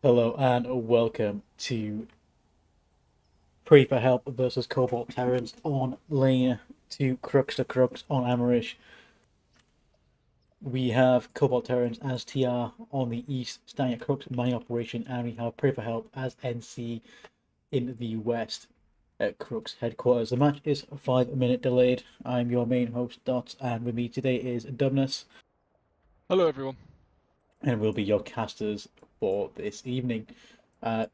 Hello and welcome to Pray for Help versus Cobalt Terrans on lane to Crux to Crux on Amerish. We have Cobalt Terrans as TR on the east, standing at Crux mining operation, and we have Pray for Help as NC in the west at Crux headquarters. The match is 5 minute delayed. I'm your main host, Dots, and with me today is Dubnus, Hello, everyone. and we'll be your casters for this evening. Uh,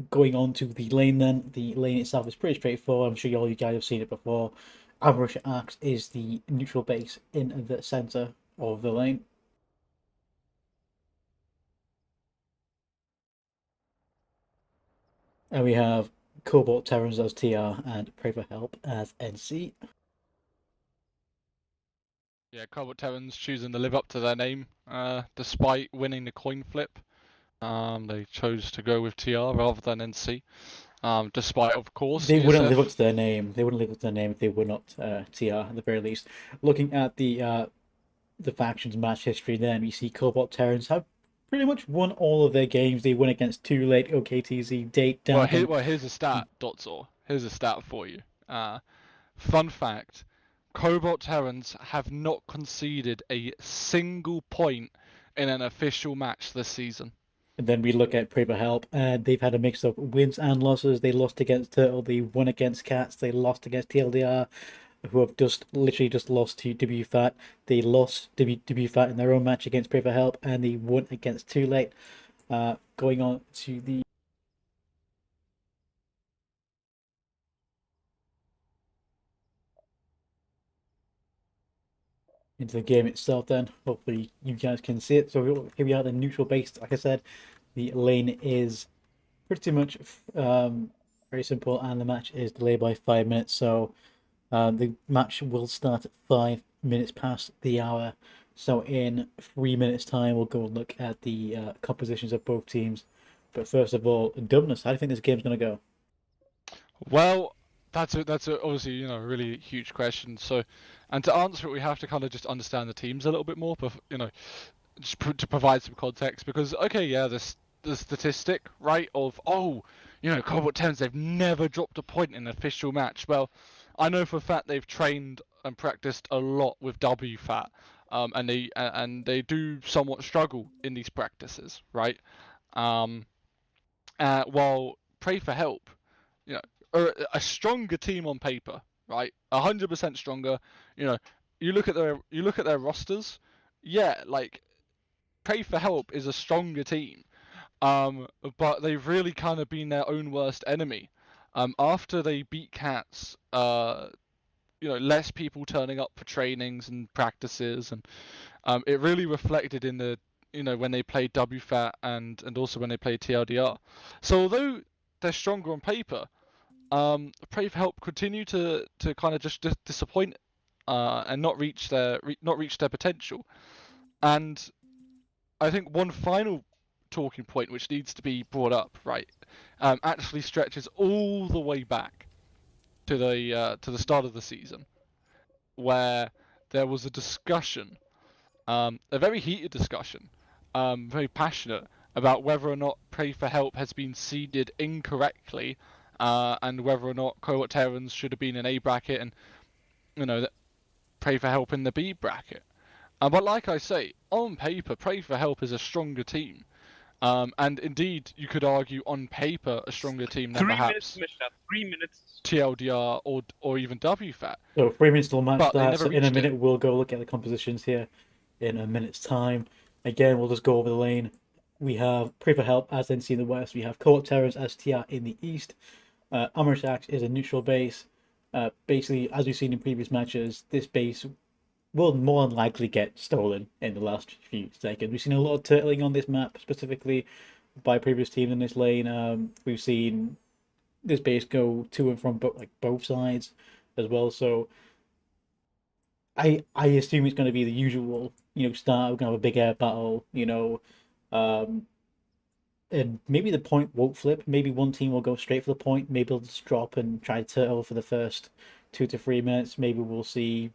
Going on to the lane then, the lane itself is pretty straightforward. I'm sure all you guys have seen it before. Ambush Axe is the neutral base in the center of the lane. And we have Cobalt Terrans as TR and Pray for Help as NC. Yeah, Cobalt Terrans choosing to live up to their name, despite winning the coin flip. They chose to go with TR rather than NC. Despite, of course, They wouldn't live up ESF. to their name. They wouldn't live up to their name if they were not TR at the very least. Looking at the factions match history, then we see Cobalt Terrans have pretty much won all of their games. They win against Too Late, OKTZ, Date, Well, Dagon. here's a stat, Dotsor. Here's a stat for you. Fun fact: Cobalt Terrans have not conceded a single point in an official match this season. And then we look at Pray for Help, and they've had a mix of wins and losses. They lost against Turtle, they won against Cats, they lost against TLDR, who have just literally just lost to WFAT. They lost WFAT in their own match against Pray for Help, and they won against Too Late. Going on to the into the game itself, then hopefully you guys can see it. So here we are, the neutral base. Like I said, the lane is pretty much very simple, and the match is delayed by 5 minutes. So the match will start at 5 minutes past the hour. So in 3 minutes' time, we'll go and look at the compositions of both teams. But first of all, Dumbness, how do you think this game's going to go? Well, that's a obviously really huge question. So, and to answer it, we have to kind of just understand the teams a little bit more, but just to provide some context. Because okay, yeah, the statistic right of Cobalt Tens, they've never dropped a point in an official match. Well, I know for a fact they've trained and practiced a lot with WFAT, and they do somewhat struggle in these practices, right? Um, while Pray for Help, you know, are a stronger team on paper, right? 100% stronger. You know, you look at their rosters. Yeah, like Pray for Help is a stronger team. But they've really kind of been their own worst enemy. After they beat Cats, less people turning up for trainings and practices, and it really reflected in the when they played WFAT and also when they played TLDR. So although they're stronger on paper, Pray for Help continue to kind of just disappoint and not reach their potential. And I think one final talking point which needs to be brought up, right, actually stretches all the way back to the start of the season, where there was a discussion, a very heated discussion, very passionate about whether or not Pray for Help has been seeded incorrectly, and whether or not Cohort Terrans should have been in A bracket and that Pray for Help in the B bracket. But like I say, on paper, Pray for Help is a stronger team. And indeed, you could argue on paper a stronger team than 3 minutes, perhaps Commissioner. 3 minutes. TLDR or even WFAT. So 3 minutes till match But they starts. never So in a reached it. minute, we'll go look at the compositions here in a minute's time. Again, we'll just go over the lane. We have Pray for Help as NC in the west. We have Court Terrors as TR in the east. Axe is a neutral base. Basically, as we've seen in previous matches, this base will more than likely get stolen in the last few seconds. We've seen a lot of turtling on this map, specifically by previous teams in this lane. We've seen this base go to and from both sides as well. So I assume it's going to be the usual, start. We're going to have a big air battle, um, and maybe the point won't flip. Maybe one team will go straight for the point. Maybe they'll just drop and try to turtle for the first 2 to 3 minutes. Maybe we'll see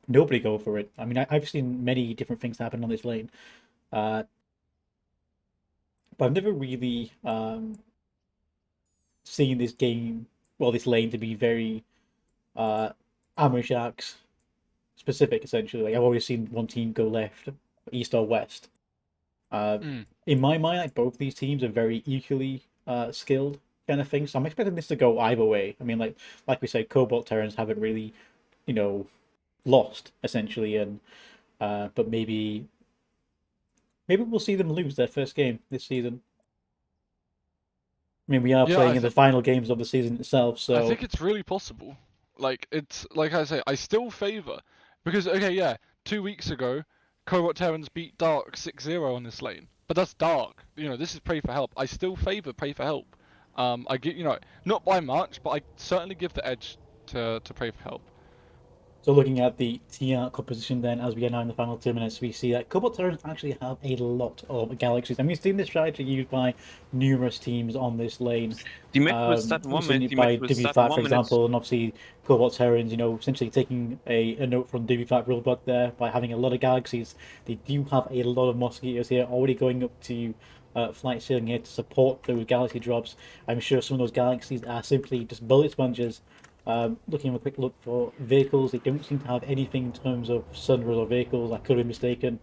nobody go for it. I mean, I've seen many different things happen on this lane. Uh, but I've never really seen this game, well, this lane to be very Amherst specific, essentially. Like I've always seen one team go left, east or west. Uh, Mm. in my mind, like both these teams are very equally skilled, kind of thing. So I'm expecting this to go either way. I mean, like we said, Cobalt Terrans haven't really, you know, lost essentially, and but maybe we'll see them lose their first game this season. I mean, we are Yeah, playing in the final games of the season itself, I so think it's really possible. Like it's like I say, I still favour because okay, yeah, 2 weeks ago, Cobalt Terrans beat Dark 6-0 on this lane, but that's Dark. You know, this is Pray for Help. I still favour Pray for Help. I get not by much, but I certainly give the edge to Pray for Help. So looking at the TR composition then, as we get now in the final 2 minutes, we see that Cobalt Terrans actually have a lot of galaxies. And we've seen this strategy used by numerous teams on this lane. Die Map will start in We've 1 seen minute. it Die by Map will start in DB5, 1 for minute. example, and obviously Cobalt Terrans, essentially taking a note from DB5 rulebook there by having a lot of galaxies. They do have a lot of mosquitoes here, already going up to flight ceiling here to support those galaxy drops. I'm sure some of those galaxies are simply just bullet sponges. Looking at a quick look for vehicles, they don't seem to have anything in terms of sunrise or vehicles. I could be mistaken.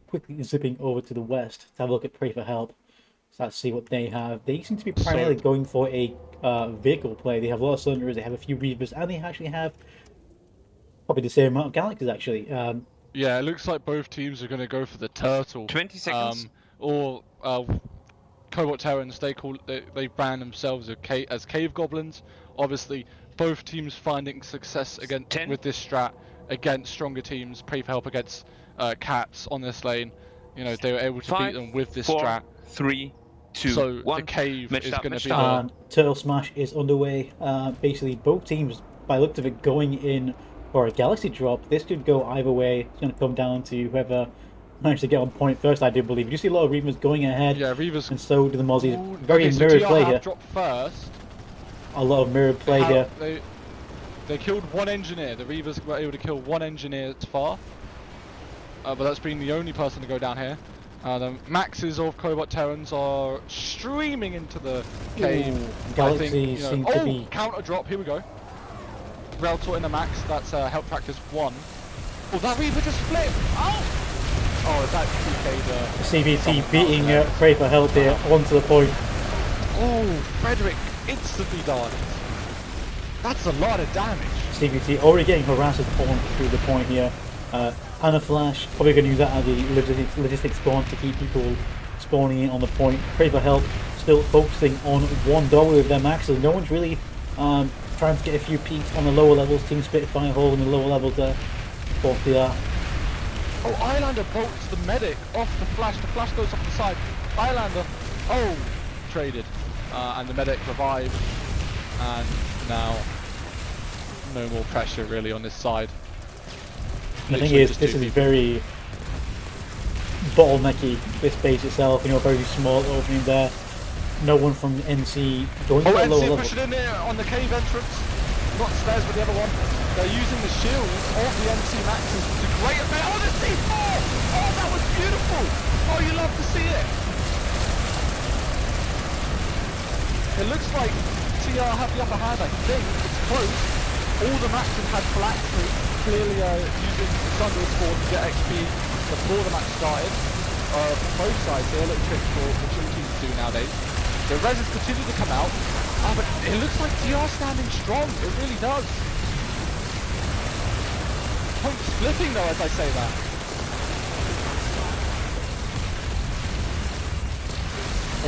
Quickly zipping over to the west to have a look at Pray for Help. So let's see what they have. They seem to be primarily going for a vehicle play. They have a lot of sunrise, they have a few reavers, and they actually have probably the same amount of galaxies actually. Yeah, it looks like both teams are going to go for the turtle. 20 seconds. Or Cobalt Terrans, they brand themselves as cave goblins. Obviously, both teams finding success with this strat against stronger teams. Pray for Help against cats on this lane. They were able to beat them with this 4, strat. 3, 2, So 1. the cave Match is start, going to match be start. Turtle Smash is underway. Basically, both teams, by the look of it, going in for a galaxy drop. This could go either way. It's going to come down to whoever managed to get on point first, I do believe. You see a lot of Reavers going ahead. Yeah, Reavers. And so do the Mozzies. Ooh, Very okay, mirrored so TR play have here. dropped first. A lot of mirrored play here. They killed one engineer. The Reavers were able to kill one engineer far. But that's been the only person to go down here. The maxes of Cobalt Terrans are streaming into the cave. Ooh, Galaxy seem to be... counter drop, here we go. Reltor in the max, that's help factors 1. Oh, that Reaver just flipped! Oh! Oh, is that CBT beating Pray for Help here onto the point. Oh, Frederick instantly died. That's a lot of damage. CBT already getting harassed on through the point here. And a flash, probably going to use that as a logistics spawn to keep people spawning in on the point. Pray for Help still focusing on $1 with their maxes. No one's really trying to get a few peaks on the lower levels. Team Spitfire hole in the lower levels there. For PR. Oh, Islander bolts the medic off the flash. The flash goes off the side. Islander, traded. And the medic revived. And now, no more pressure really on this side. The thing is, this is very bottlenecky, this base itself, very small opening there. No one from NC going to that lower level. pushing in there on the cave entrance. Not stairs, but the other one. They're using the shields of the NC Maxes to great effect. Oh, the C4! Oh, that was beautiful! Oh, you love to see it! It looks like TR have the upper hand, I think. It's close. All the Maxes had black through, clearly using the Thunder Spawn to get XP before the match started. Both sides here, a little trick for the two teams to do nowadays. The reses continue to come out, but it looks like TR standing strong, it really does. Point splitting though as I say that.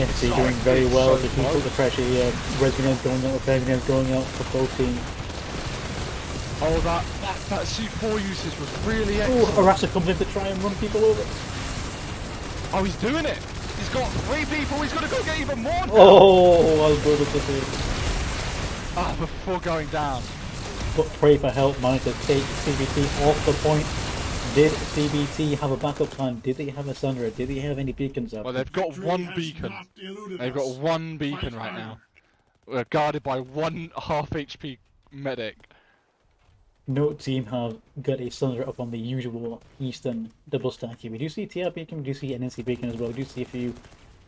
NC doing very well to keep up the pressure here. Resonance going out, Resonance going out for both teams. Oh, that C4 usage was really excellent. Oh, Harasser comes in to try and run people over. Oh, he's doing it. He's got 3 people. He's going to go get even more now. Oh, I'll go with this. Before going down. But Pray for Help managed to take CBT off the point. Did CBT have a backup plan? Did they have a Sunra? Did they have any beacons up? Well, they've got one beacon. They've got one beacon right now. We're guarded by 1 half HP medic. No team have got a Sunra up on the usual Eastern double stack here. We do see TR beacon, we do see NNC beacon as well. We do see a few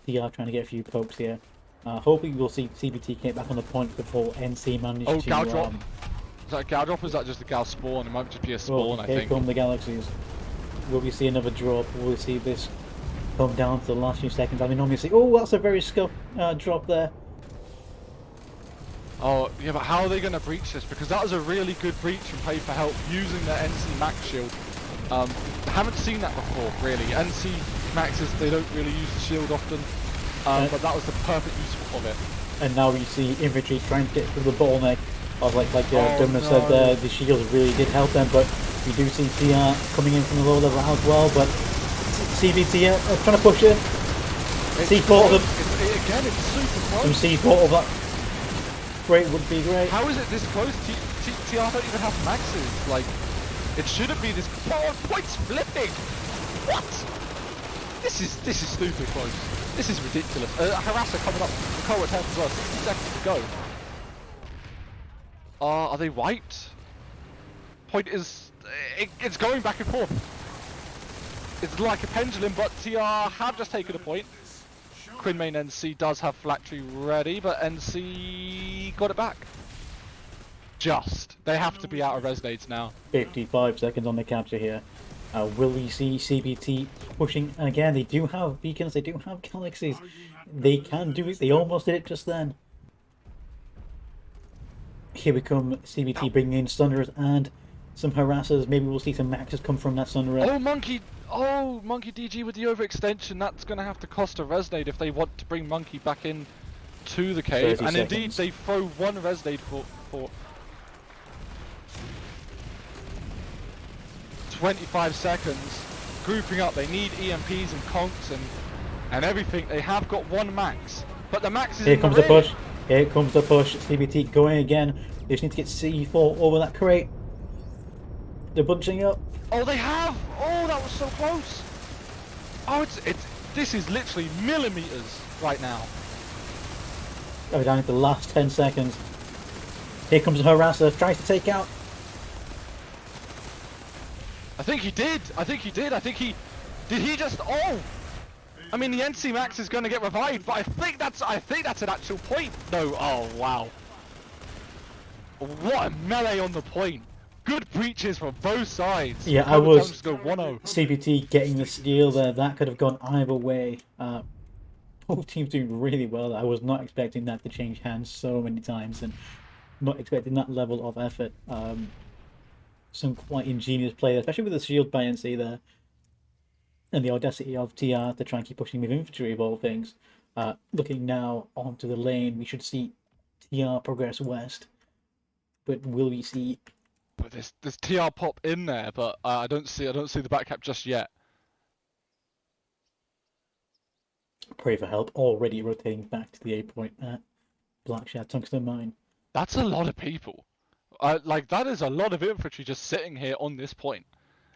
TR trying to get a few pokes here. Hopefully we'll see CBT get back on the point before NC manage Oh, to... Gal drop. Is that a Gal drop or is that just a Gal spawn? It might just be a spawn, well, I here think. come the Galaxies. Will we see another drop? Will we see this come down to the last few seconds? I mean, obviously... Oh, that's a very scuffed drop there. Oh, yeah, but how are they going to breach this? Because that was a really good breach from Pray for Help using their NC Max shield. I haven't seen that before, really. NC Maxes, they don't really use the shield often, but that was the perfect use of it. And now we see infantry trying to get through the bottleneck of like Dumna no. said there, the shields really did help them, but we do see TR coming in from the low level as well, but CBT trying to push it. C4 of them. Again, it's super Some close. C4 of that. Great would be great. How is it this close? TR don't even have maxes. Like, it shouldn't be this. Oh, points flipping. What? This is stupid close. This is ridiculous. Harasser coming up. Cold at 10 as well. 60 seconds to go. Are they wiped? Point is, it's going back and forth. It's like a pendulum, but TR have just taken a point. Quinn main NC does have Phylactery ready, but NC got it back. Just. They have to be out of Resonades now. 55 seconds on the capture here. Will we see CBT pushing again? They do have beacons, they do have Galaxies. They can do it, they almost did it just then. Here we come, CBT bringing in Sunderers and some Harassers. Maybe we'll see some Maxes come from that Sunderer. Monkey DG with the overextension. That's going to have to cost a Resonade if they want to bring Monkey back in to the cave. 30 And seconds. indeed, they throw one Resonade for 25 seconds. Grouping up, they need EMPs and conks and everything. They have got one max, but the max is Here in comes the the rear. push. Here comes the push. CBT going again. They just need to get C4 over that crate. They're bunching up. Oh, they have! Oh, that was so close. Oh, this is literally millimeters right now. We're down to the last 10 seconds. Here comes the Harasser. Tries to take out. I think he did. Did he just? Oh! I mean, the NC Max is going to get revived, but I think that's an actual point. No. Oh wow. What a melee on the point. Good breaches from both sides. Yeah, I Cobra was- Towns go 1-0. CBT getting the steal there. That could have gone either way. Both teams doing really well. I was not expecting that to change hands so many times and not expecting that level of effort. Some quite ingenious play, especially with the shield by NC there. And the audacity of TR to try and keep pushing with infantry of all things. Looking now onto the lane, we should see TR progress west. But will we see... But there's TR pop in there, but I don't see the back cap just yet. Pray for help already rotating back to the A point at Blackshad Tungsten Mine. That's a lot of people. Like, that is a lot of infantry just sitting here on this point.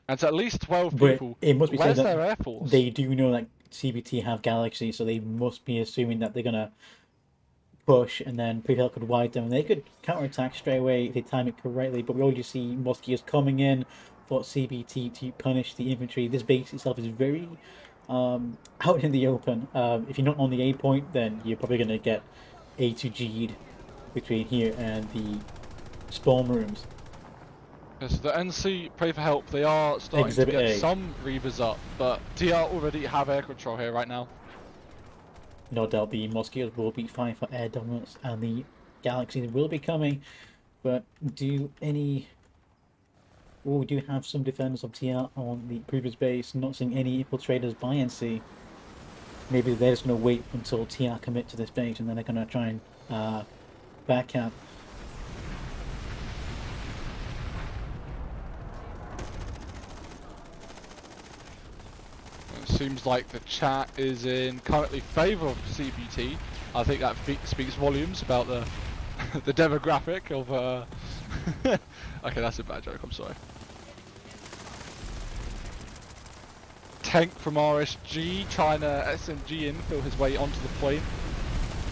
And it's at least 12 But people. it must be Where's said their that air force? they do know that CBT have Galaxy, so they must be assuming that they're gonna push, and then Prevail could wide them. They could counterattack straight away if they time it correctly. But we already see Mosquitoes coming in for CBT to punish the infantry. This base itself is very out in the open. If you're not on the A point, then you're probably gonna get A to G'd between here and the spawn rooms. Yes, the NC pray for help. They are starting Exhibit to get A. some Reavers up, but TR already have air control here right now. No doubt the Mosquitoes will be fighting for air dominance and the Galaxies will be coming. But do any... Oh, we do have some defenders of TR on the previous base. Not seeing any infiltrators by NC. Maybe they're just going to wait until TR commit to this base and then they're going to try and backhand. It seems like the chat is in currently favour of CBT. I think that speaks volumes about the the demographic of. Okay, that's a bad joke. I'm sorry. Tank from RSG trying to SMG infill his way onto the point.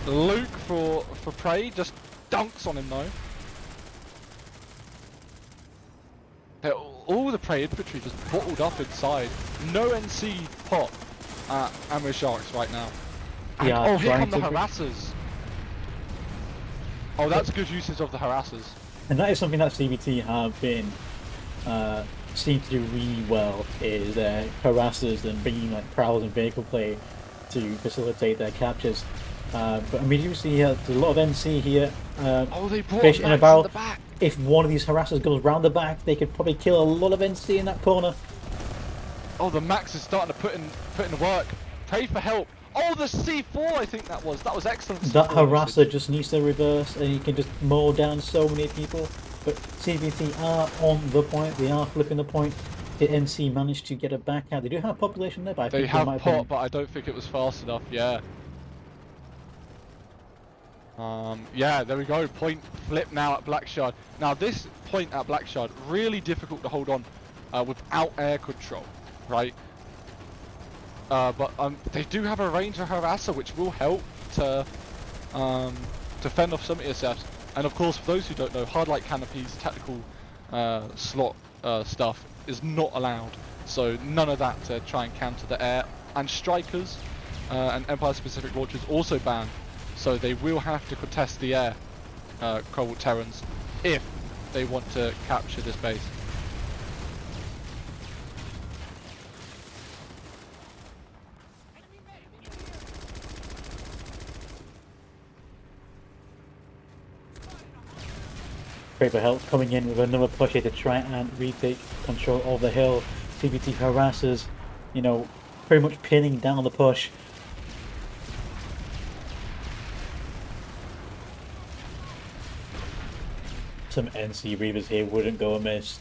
Luke for Prey just dunks on him though. All the Prey infantry just bottled up inside. No NC pop at Ammo Sharks right now. And, are oh, here trying come the to. harassers. Oh, that's good usage of the harassers. And that is something that CBT have been seem to do really well, is harassers and bringing like prowls and vehicle play to facilitate their captures. But I mean, you see here, there's a lot of NC here. Oh, they brought Fish a in a Max barrel. in the back. If one of these harassers goes round the back, they could probably kill a lot of NC in that corner. Oh, the Max is starting to put in work. Pray for help. Oh, the C4, I think that was excellent. That C4 harasser usage. just needs to reverse, and you can just mow down so many people. But CBT are on the point. They are flipping the point. Did NC manage to get it back out? They do have population there, but I They think have might pot, but I don't think it was fast enough. Yeah. Yeah, there we go. Point flip now at Blackshard. Now this point at Blackshard really difficult to hold on without air control, right? But they do have a ranger harasser, which will help to fend off some intercepts. And of course, for those who don't know, hard light canopies, tactical slot stuff is not allowed. So none of that to try and counter the air. And strikers and Empire-specific launchers also banned. So they will have to contest the air, Cobalt Terrans, if they want to capture this base. Pray for help coming in with another push here to try and retake control of the hill. CBT harassers, you know, pretty much pinning down the push. Some NC Reavers here wouldn't go amiss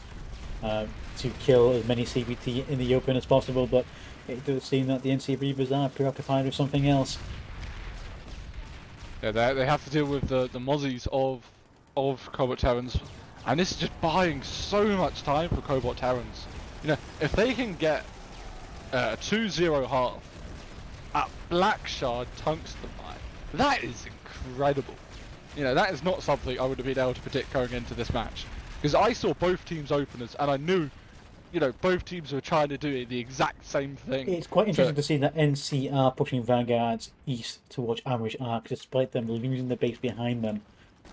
to kill as many CBT in the open as possible, but it does seem that the NC Reavers are preoccupied with something else. Yeah, they have to deal with the mozzies of Cobalt Terrans, and this is just buying so much time for Cobalt Terrans. You know, if they can get a 2-0 half at Blackshard Tungsten Mine, that is incredible. You know, that is not something I would have been able to predict going into this match, because I saw both teams openers, and I knew, you know, both teams were trying to do the exact same thing. It's quite interesting to see that NC are pushing vanguards east towards Amrish Arc, despite them losing the base behind them.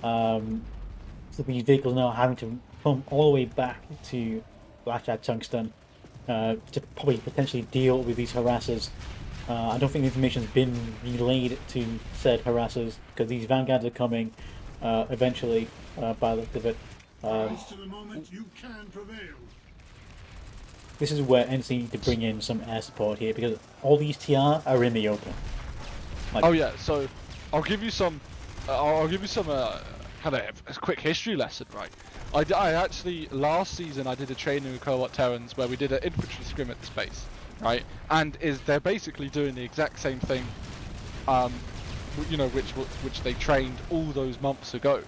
So these vehicles now having to come all the way back to Blackshard Tungsten to probably potentially deal with these harassers. I don't think the information's been relayed to said harassers, because these vanguards are coming eventually by the look of it. Rise to the moment you can prevail. This is where NC need to bring in some air support here, because all these TR are in the open. Like, Oh yeah, so I'll give you some kind of a quick history lesson, right? I actually last season I did a training with Cobalt Terrans where we did an infantry scrim at the space, right? And they're basically doing the exact same thing, you know, which they trained all those months ago.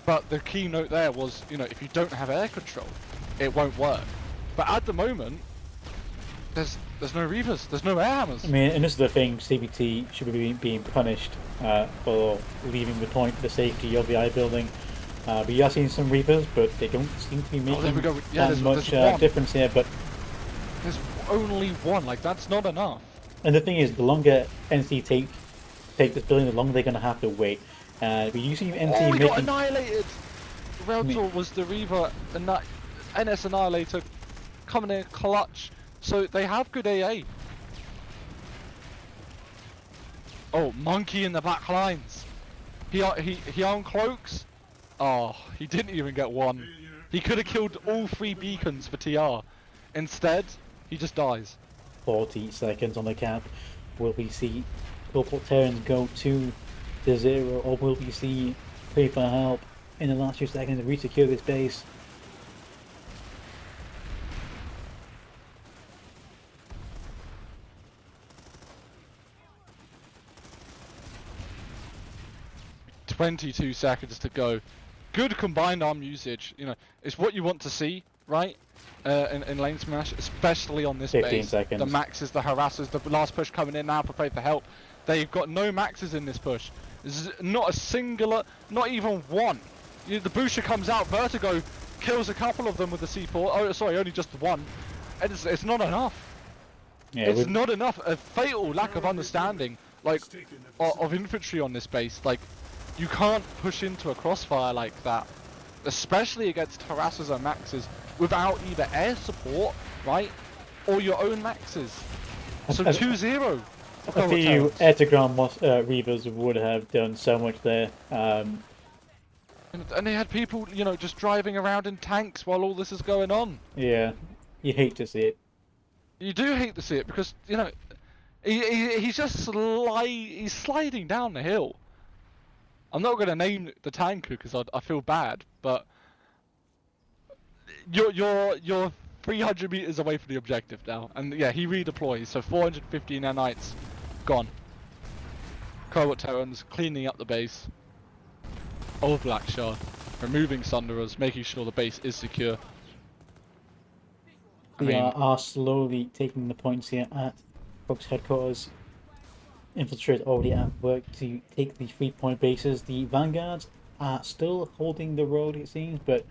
But the key note there was, you know, if you don't have air control, it won't work. But at the moment, there's no Reavers, there's no air hammers. I mean, and this is the thing, CBT should be being punished for leaving the point, the safety of the I building. We are seeing some Reapers, but they don't seem to be making there we go. Yeah, that much there's one. difference here. But There's only one, like that's not enough. and the thing is, the longer NC take this building, the longer they're going to have to wait. But you see NC Oh, we making. got annihilated! Reltor was the Reaver, and that NS Annihilator coming in clutch. So they have good AA. Oh, Monkey in the back lines. He uncloaks. Oh, he didn't even get one. He could have killed all 3 beacons for TR. Instead, he just dies. 40 seconds on the cap. Will we see Cobalt Terrans go to the 0, or will we see pray for help in the last few seconds to re-secure this base? .22 seconds to go. Good combined arm usage. You know, it's what you want to see, right? In LaneSmash, especially on this 15 base. seconds. The maxes, the harassers, the last push coming in now for pray for help. They've got no maxes in this push. Not a singular, not even one. The Booster comes out, Vertigo kills a couple of them with the C4. Oh, sorry, only just one. And it's not enough. Yeah, It's not enough. A fatal lack of understanding like of infantry on this base. Like, you can't push into a crossfire like that, especially against harassers and maxes, without either air support, right, or your own maxes. So 2-0 for A Cobalt few Terrans. air-to-ground Reavers would have done so much there. And they had people, you know, just driving around in tanks while all this is going on. Yeah, you hate to see it. You do hate to see it because, you know, he's just he's sliding down the hill. I'm not going to name the tanker because I feel bad, but you're 300 meters away from the objective now, and yeah, he redeploys. So 450 nanites gone. Cobalt Terrans cleaning up the base. Old Black Shard, removing Sunderers, making sure the base is secure. We are slowly taking the points here at Fox headquarters. Infiltrate already at work to take the 3-point bases. The Vanguards are still holding the road, it seems, but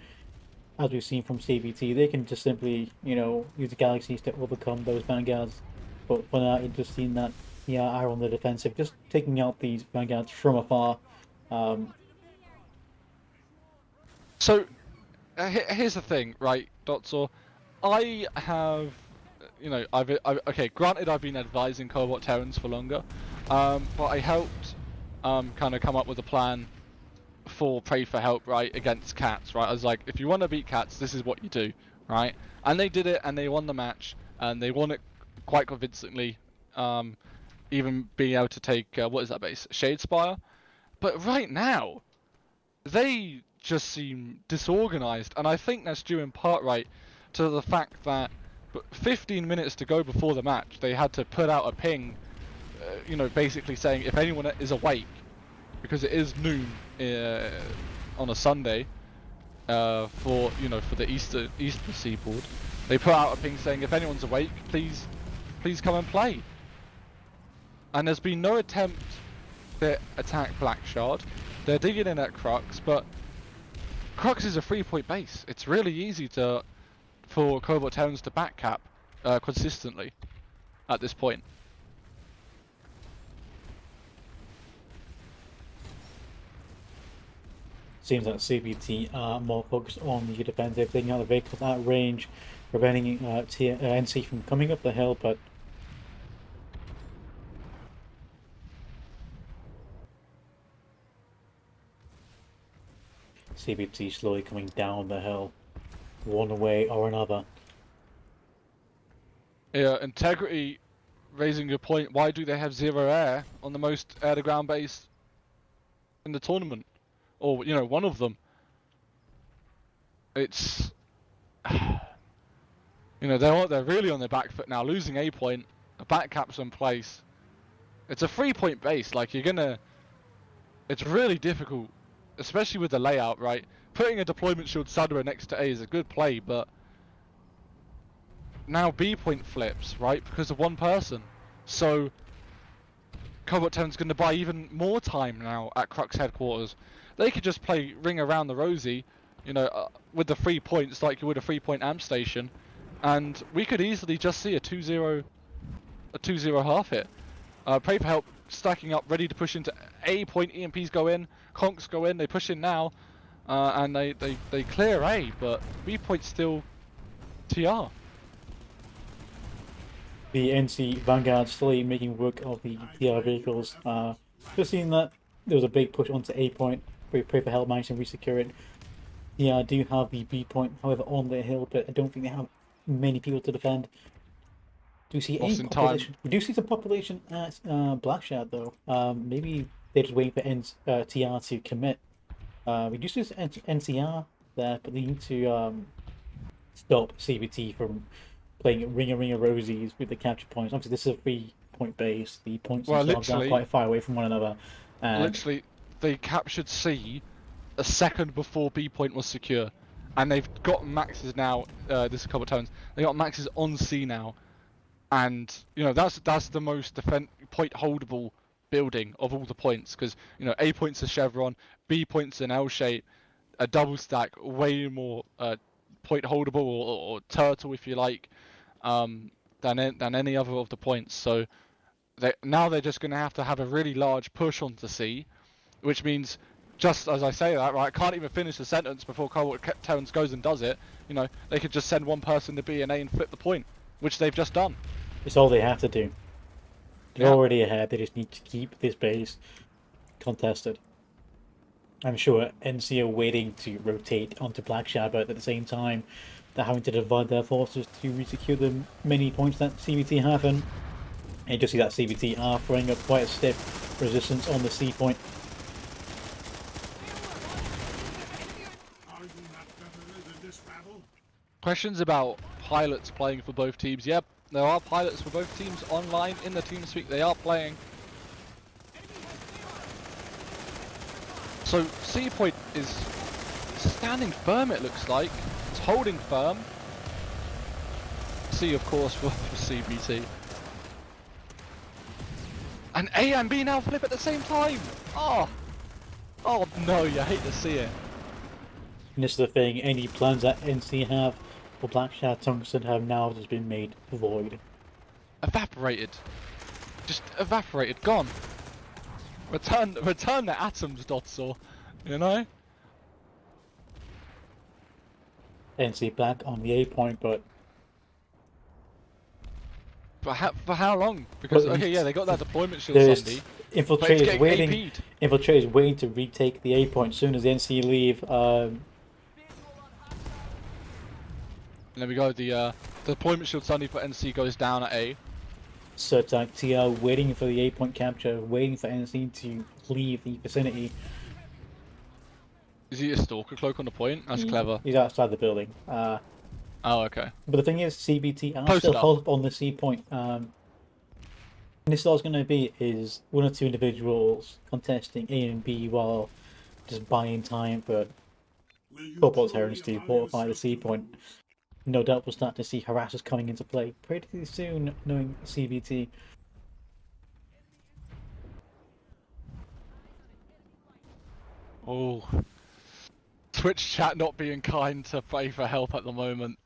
as we've seen from CBT, they can just simply, you know, use the Galaxies to overcome those Vanguards. But for now, it just seems that are on the defensive, just taking out these Vanguards from afar. So, here's the thing, right, Dotsor? I have, you know, okay, granted I've been advising Cobalt Terrans for longer, but I helped kind of come up with a plan for Pray for Help, right, against Cats, right? I was like, if you want to beat Cats, this is what you do, right? And they did it, and they won the match, and they won it quite convincingly, even being able to take, what is that base? Shadespire? But right now, they just seem disorganized, and I think that's due in part, right, to the fact that 15 minutes to go before the match, they had to put out a ping, you know, basically saying if anyone is awake, because it is noon on a Sunday, for, you know, for the eastern seaboard, they put out a ping saying if anyone's awake, please come and play. And there's been no attempt to attack Black Shard. They're digging in at Crux, but Crux is a 3-point base. It's really easy for Cobalt Terrans to backcap consistently at this point. Seems that CBT are more focused on the defensive, taking out the vehicles at range, preventing NC from coming up the hill, but CBT slowly coming down the hill, one way or another. Yeah, Integrity raising a point. Why do they have 0 air on the most air-to-ground base in the tournament? Or, you know, one of them. It's, you know, they're really on their back foot now, losing a point, a back cap's in place. It's a 3-point base, like it's really difficult, especially with the layout, right? Putting a deployment shield Sunderer next to A is a good play, but now B point flips, right, because of one person. So Cobalt Terran's going to buy even more time now at Crux headquarters. They could just play ring around the rosy, you know, with the 3 points like you would a 3-point amp station, and we could easily just see a 2-0 half hit. Pray for Help stacking up, ready to push into A point. EMPs go in, conks go in, they push in now, and they clear A, but B point still TR. The NC Vanguard slowly making work of the TR vehicles. Just seeing that there was a big push onto A point. Pray for Help managed to resecure it. Yeah, I do have the B point, however, on the hill, but I don't think they have many people to defend. Do see any population? We do see some population at Black Shard though. Maybe they're just waiting for TR to commit. We do see NCR there, but they need to stop CBT from playing ringer rosies with the capture points. Obviously, this is a 3-point base. The points themselves are quite far away from one another. Literally, they captured C a second before B point was secure, and they've got maxes now. This is a couple of times. They got maxes on C now, and you know that's the most point holdable building of all the points, because you know A point's a chevron, B point's an L shape, a double stack, way more point holdable or turtle if you like, than any other of the points. So now they're just going to have a really large push onto C, which means, just as I say that, right, I can't even finish the sentence before Terrence goes and does it. You know, they could just send one person to B and A and flip the point, which they've just done. It's all they have to do. They're Yeah. already ahead. They just need to keep this base contested. I'm sure NC are waiting to rotate onto Black Shadow, but at the same time, they're having to divide their forces to resecure the many points that CBT have. And you just see that CBT are throwing up quite a stiff resistance on the C point. Are you not better than this battle? Questions about pilots playing for both teams. Yep, there are pilots for both teams online in the TeamSpeak. They are playing. So C point is standing firm, it looks like. It's holding firm. C, of course, for CBT. And A and B now flip at the same time. Oh no, you hate to see it. And this is the thing, any plans that NC have for Black Shadow Tungsten have now just been made void. Evaporated. Just evaporated, gone. Return the atoms, Dotsaw. You know? NC back on the A point, but For how long? Because Well, okay, yeah, they got that deployment shield there's Sunday. But it's infiltrators getting waiting. AP'd. Infiltrators waiting to retake the A point as soon as the NC leave. And there we go. The deployment shield Sunday for NC goes down at A. Surtak TL waiting for the A point capture, waiting for NC to leave the vicinity. Is he a stalker cloak on the point? That's clever. He's outside the building. Oh, okay. But the thing is, CBT are Posted still up. held up on the C point. And this is all it's going to be is one or two individuals contesting A and B while just buying time for Will you Football truly Terrans to allow fortify the yourself C to point. lose? No doubt we'll start to see harassers coming into play pretty soon, knowing CBT. Oh. Twitch chat not being kind to pray for help at the moment.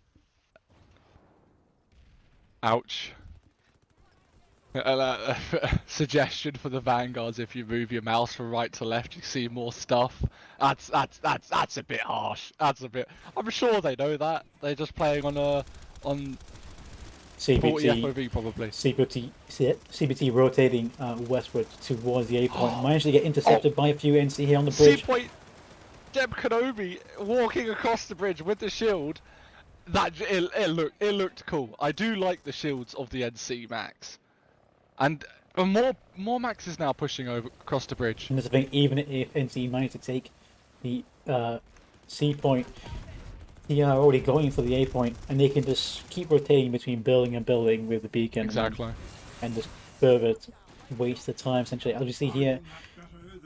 Ouch. Suggestion for the Vanguards: if you move your mouse from right to left, you see more stuff. That's a bit harsh. That's a bit. I'm sure they know that. They're just playing on 40 CBT, FOV probably. CBT rotating westward towards the A point. Managed to get intercepted by a few NC here on the bridge. C point. Deb Kenobi walking across the bridge with the shield. It looked cool. I do like the shields of the NC Max, and more Maxes now pushing over across the bridge. And there's the thing, even if NC managed to take the C point, they are already going for the A point, and they can just keep rotating between building and building with the beacon. Exactly. And just further waste the time, essentially. As we see here,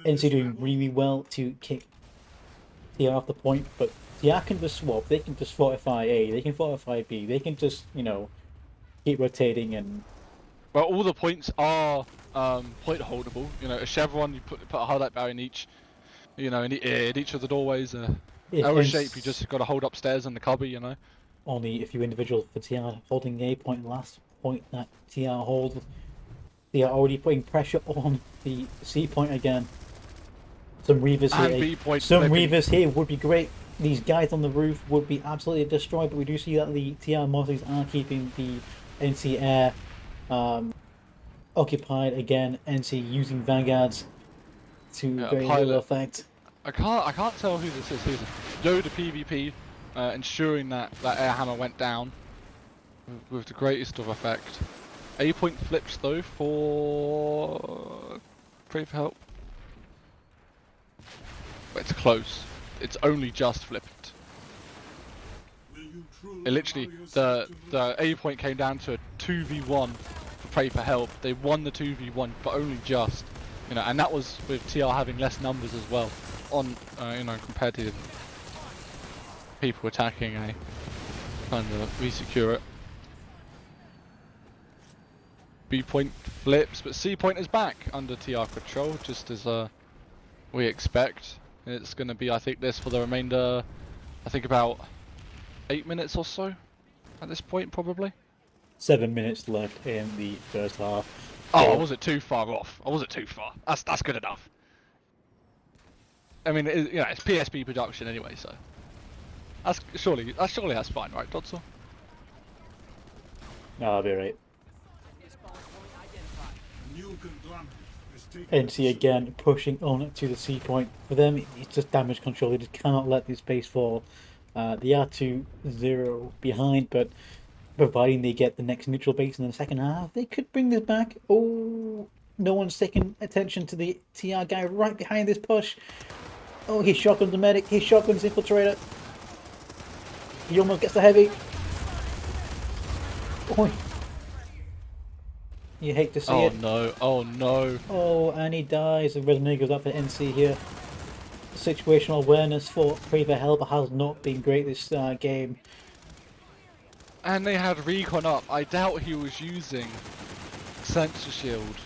NC doing really well to kick TR off the point, but TR can just swap. They can just fortify A, they can fortify B, they can just, keep rotating and... Well, all the points are point holdable. You know, a chevron, you put a highlight barrier in each, in each of the doorways. L shape, you just got to hold upstairs in the cubby, Only a few individuals for TR holding the A point. Last point that TR hold, they are already putting pressure on the C point again. Some Reavers And here. B point Some flipping. Reavers here would be great. These guys on the roof would be absolutely destroyed, but we do see that the TR Mosleys are keeping the NC air occupied again. NC using Vanguards to very little pilot. effect. I can't tell who this is. Who's it? Yoda PvP, ensuring that air hammer went down with the greatest of effect. A point flips though for pray for help. But it's close. It's only just flipped. Will you truly It literally allow yourself to lose? the A point came down to a 2v1 for pray for help. They won the 2v1, but only just. And that was with TR having less numbers as well, on compared to people attacking A. Trying to resecure it. B point flips, but C point is back under TR control, just as we expect. It's going to be, I think, this for the remainder. I think about 8 minutes or so at this point, probably. 7 minutes left in the first half. Oh, I wasn't too far off. I wasn't too far. That's good enough. I mean, it's PSP production anyway, so surely that's fine, right, Dodson? No, I'll be right. New conglomerate has taken NC again pushing on to the C point. For them, it's just damage control. They just cannot let this base fall. They are 2-0 behind, but providing they get the next neutral base in the second half, they could bring this back. Oh, no one's taking attention to the TR guy right behind this push. Oh, he shotguns the medic. He shotguns the infiltrator. He almost gets the heavy. Oh, you hate to see Oh it. no! Oh no! Oh, and he dies. The Resonator goes up for NC here. Situational awareness for Prever Helper has not been great this game. And they had recon up. I doubt he was using sensor shield.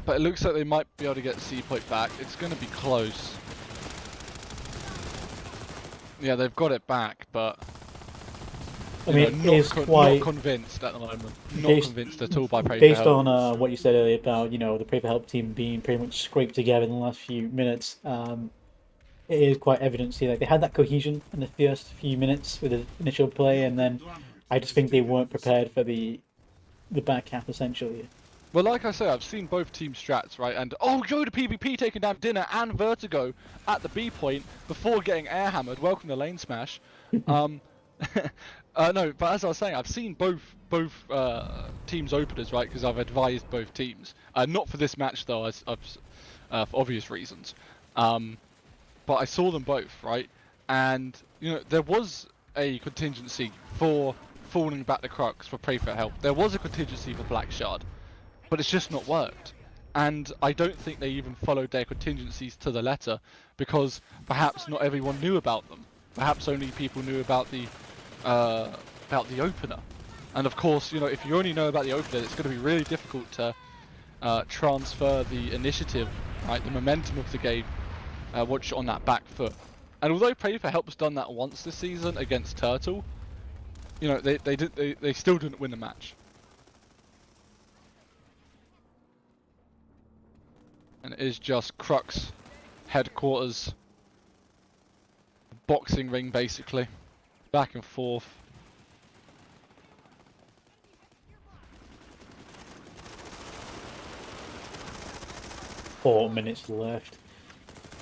But it looks like they might be able to get C point back. It's going to be close. Yeah, they've got it back, but I mean, it's quite not convinced at the moment. Not based- convinced at all by Pray for based Help. on what you said earlier about the Prever Help team being pretty much scraped together in the last few minutes. It is quite evident to see like they had that cohesion in the first few minutes with the initial play, and then I just think they weren't prepared for the back half essentially. Well, like I say, I've seen both team strats, right? And oh, Yoda PvP taking down Dinner and Vertigo at the B point before getting air hammered. Welcome to LaneSmash. No, but as I was saying, I've seen both teams openers, right? Because I've advised both teams. Not for this match though, for obvious reasons. But I saw them both, right? And there was a contingency for falling back the Crux for Pray for Help. There was a contingency for Black Shard. But it's just not worked. And I don't think they even followed their contingencies to the letter, because perhaps not everyone knew about them. Perhaps only people knew about the opener. And of course, if you only know about the opener, it's going to be really difficult to transfer the initiative, right, the momentum of the game, once you're on that back foot. And although Pray for Help's done that once this season against Turtle, they still didn't win the match. And it is just Crux headquarters, boxing ring basically, back and forth. Four minutes left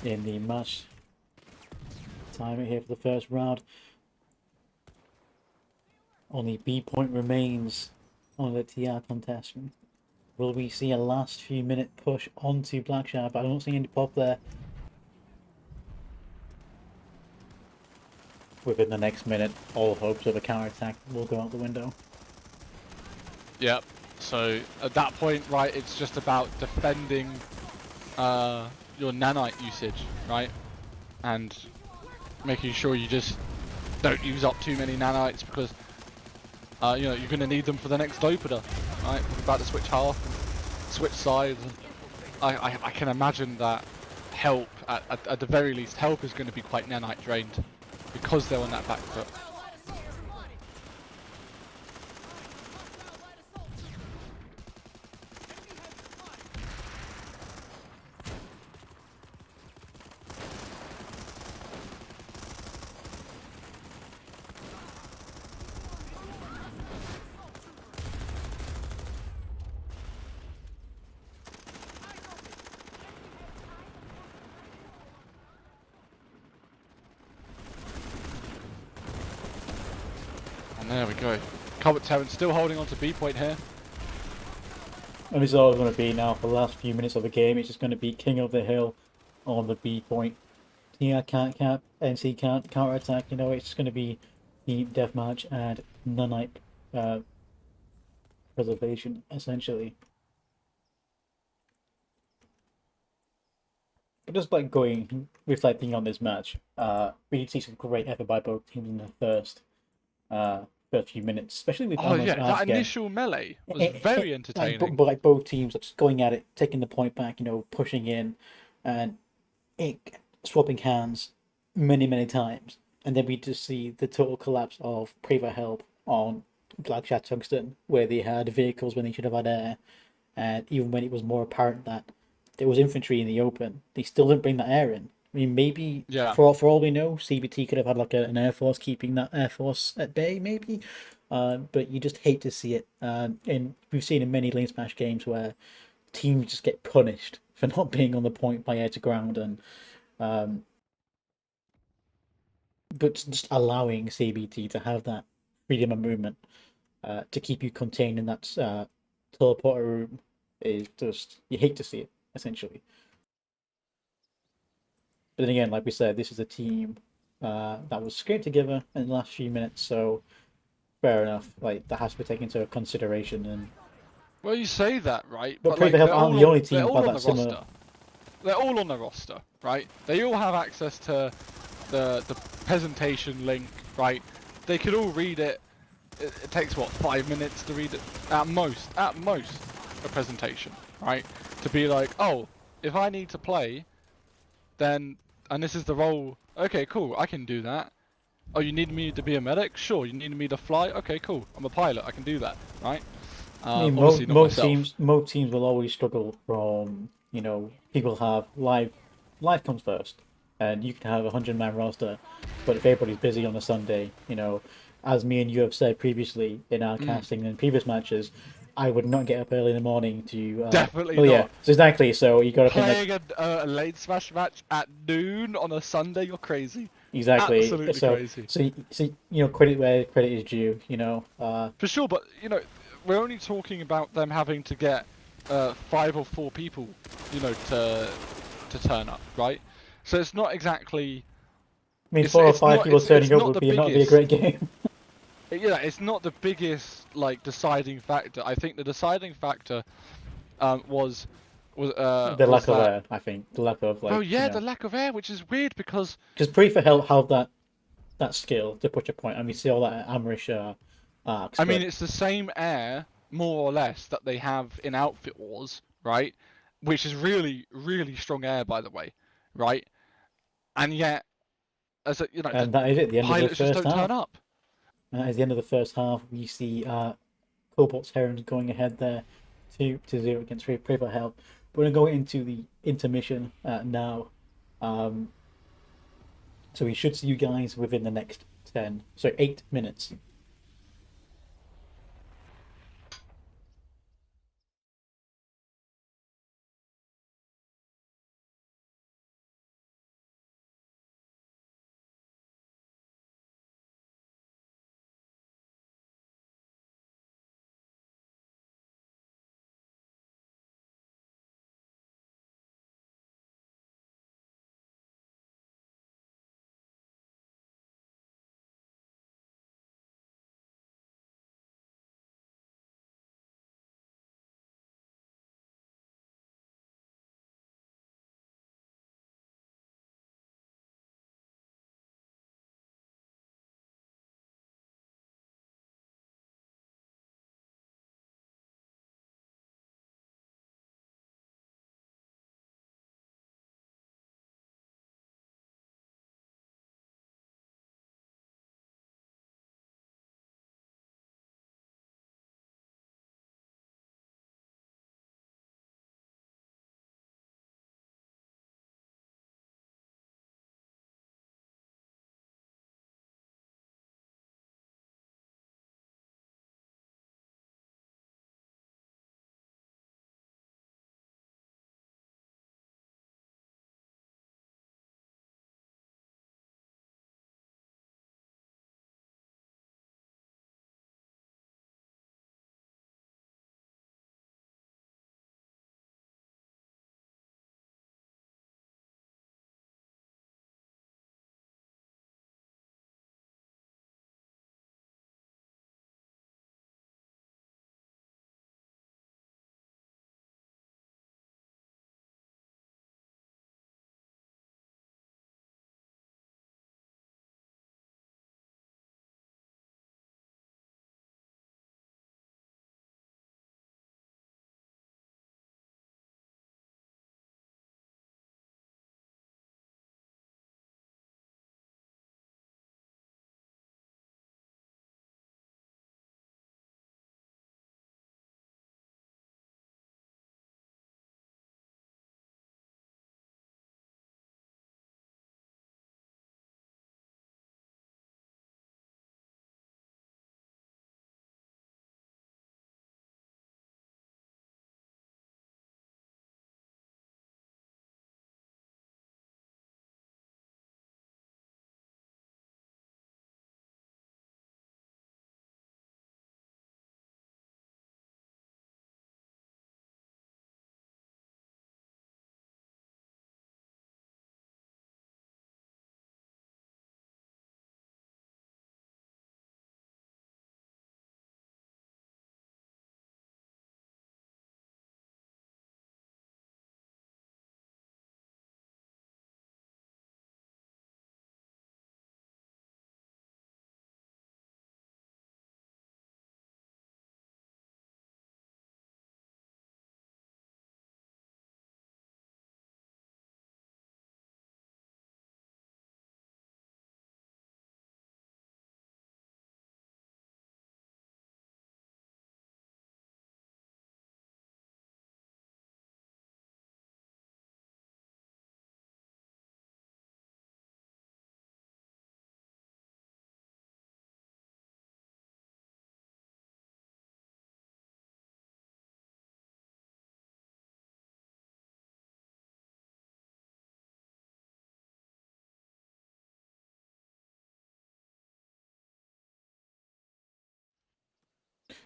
in the match. Time here for the first round. Only B point remains on the TR contestant. Will we see a last few minute push onto Blackshard? But I don't see any pop there. Within the next minute, all hopes of a counter attack will go out the window. Yep. So at that point, right, it's just about defending your nanite usage, right, and making sure you just don't use up too many nanites, because you're going to need them for the next opener, right? We're about to switch half, switch sides. I can imagine that Help, at the very least, Help is going to be quite nanite drained because they're on that back foot. And there we go. Covert Terran still holding on to B point here. And this is all it's going to be now for the last few minutes of the game. It's just going to be King of the Hill on the B point. TR can't cap, NC can't counter attack. It's just going to be the deathmatch and nanite preservation essentially. But just like reflecting on this match, we did see some great effort by both teams in the first few minutes, especially with Oh yeah, that initial melee was very entertaining. But like both teams just going at it, taking the point back, pushing in, and swapping hands many times, and then we just see the total collapse of Pray for Help on Black Shat Tungsten, where they had vehicles when they should have had air, and even when it was more apparent that there was infantry in the open, they still didn't bring that air in. I mean, maybe Yeah. for all we know, CBT could have had like an air force keeping that air force at bay, maybe. But you just hate to see it. And we've seen in many LaneSmash games where teams just get punished for not being on the point by air to ground, and but just allowing CBT to have that freedom of movement to keep you contained in that teleporter room is just, you hate to see it, essentially. But then again, like we said, this is a team that was scraped together in the last few minutes, so fair enough. Like, that has to be taken into consideration. And Well, you say that, right? but But Prevail like Help they're aren't all the on, only they're team all by on that the similar. roster. They're all on the roster, right? They all have access to the presentation link, right? They could all read it. It takes what, 5 minutes to read it at most, a presentation, right? To be like, oh, if I need to play, then and this is the role. Okay, cool, I can do that. Oh, you need me to be a medic? Sure. You need me to fly? Okay, cool. I'm a pilot. I can do that, right? I mean, Obviously not myself. most teams will always struggle from, people have life comes first, and you can have a 100-man roster, but if everybody's busy on a Sunday, as me and you have said previously in our casting and previous matches, I would not get up early in the morning to. Definitely Well, yeah, not. so exactly. So you got to think like Playing a LaneSmash match at noon on a Sunday, you're crazy. exactly. Absolutely So crazy. credit where credit is due. For sure, but we're only talking about them having to get 5 or 4 people, to turn up, right? So it's not exactly. I mean, It's 4 or 5 not people it's turning it's up not would the be not be a biggest. great game. Yeah, it's not the biggest like deciding factor. I think the deciding factor was The was lack of that. air, I think, the lack of Well, yeah, the lack of air, which is weird because because Pre for Help have that skill to push a point, and we see all that at Amrish arcs. I mean But it's the same air more or less that they have in Outfit Wars, right? Which is really really strong air, by the way, right? And yet, the and that is it. The end of the pilots just first don't turn half. up. And that is the end of the first half. We see Cobalt's Herons going ahead there, 2-0 against Pre for Help. We're gonna go into the intermission now. Um, so we should see you guys within the next 8 minutes.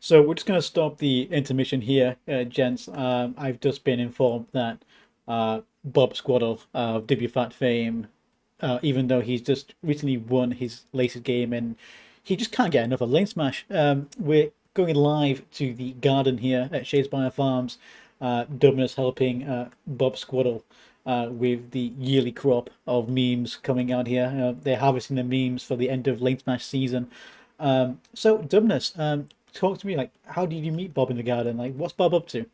So we're just going to stop the intermission here, gents. I've just been informed that Bob Squaddle of WFAT fame, even though he's just recently won his latest game and he just can't get enough of LaneSmash. We're going live to the garden here at Shadespire Farms. Dubner's helping Bob Squaddle with the yearly crop of memes coming out here. They're harvesting the memes for the end of LaneSmash season. So Dubness, talk to me. Like, how did you meet Bob in the garden? Like, what's Bob up to?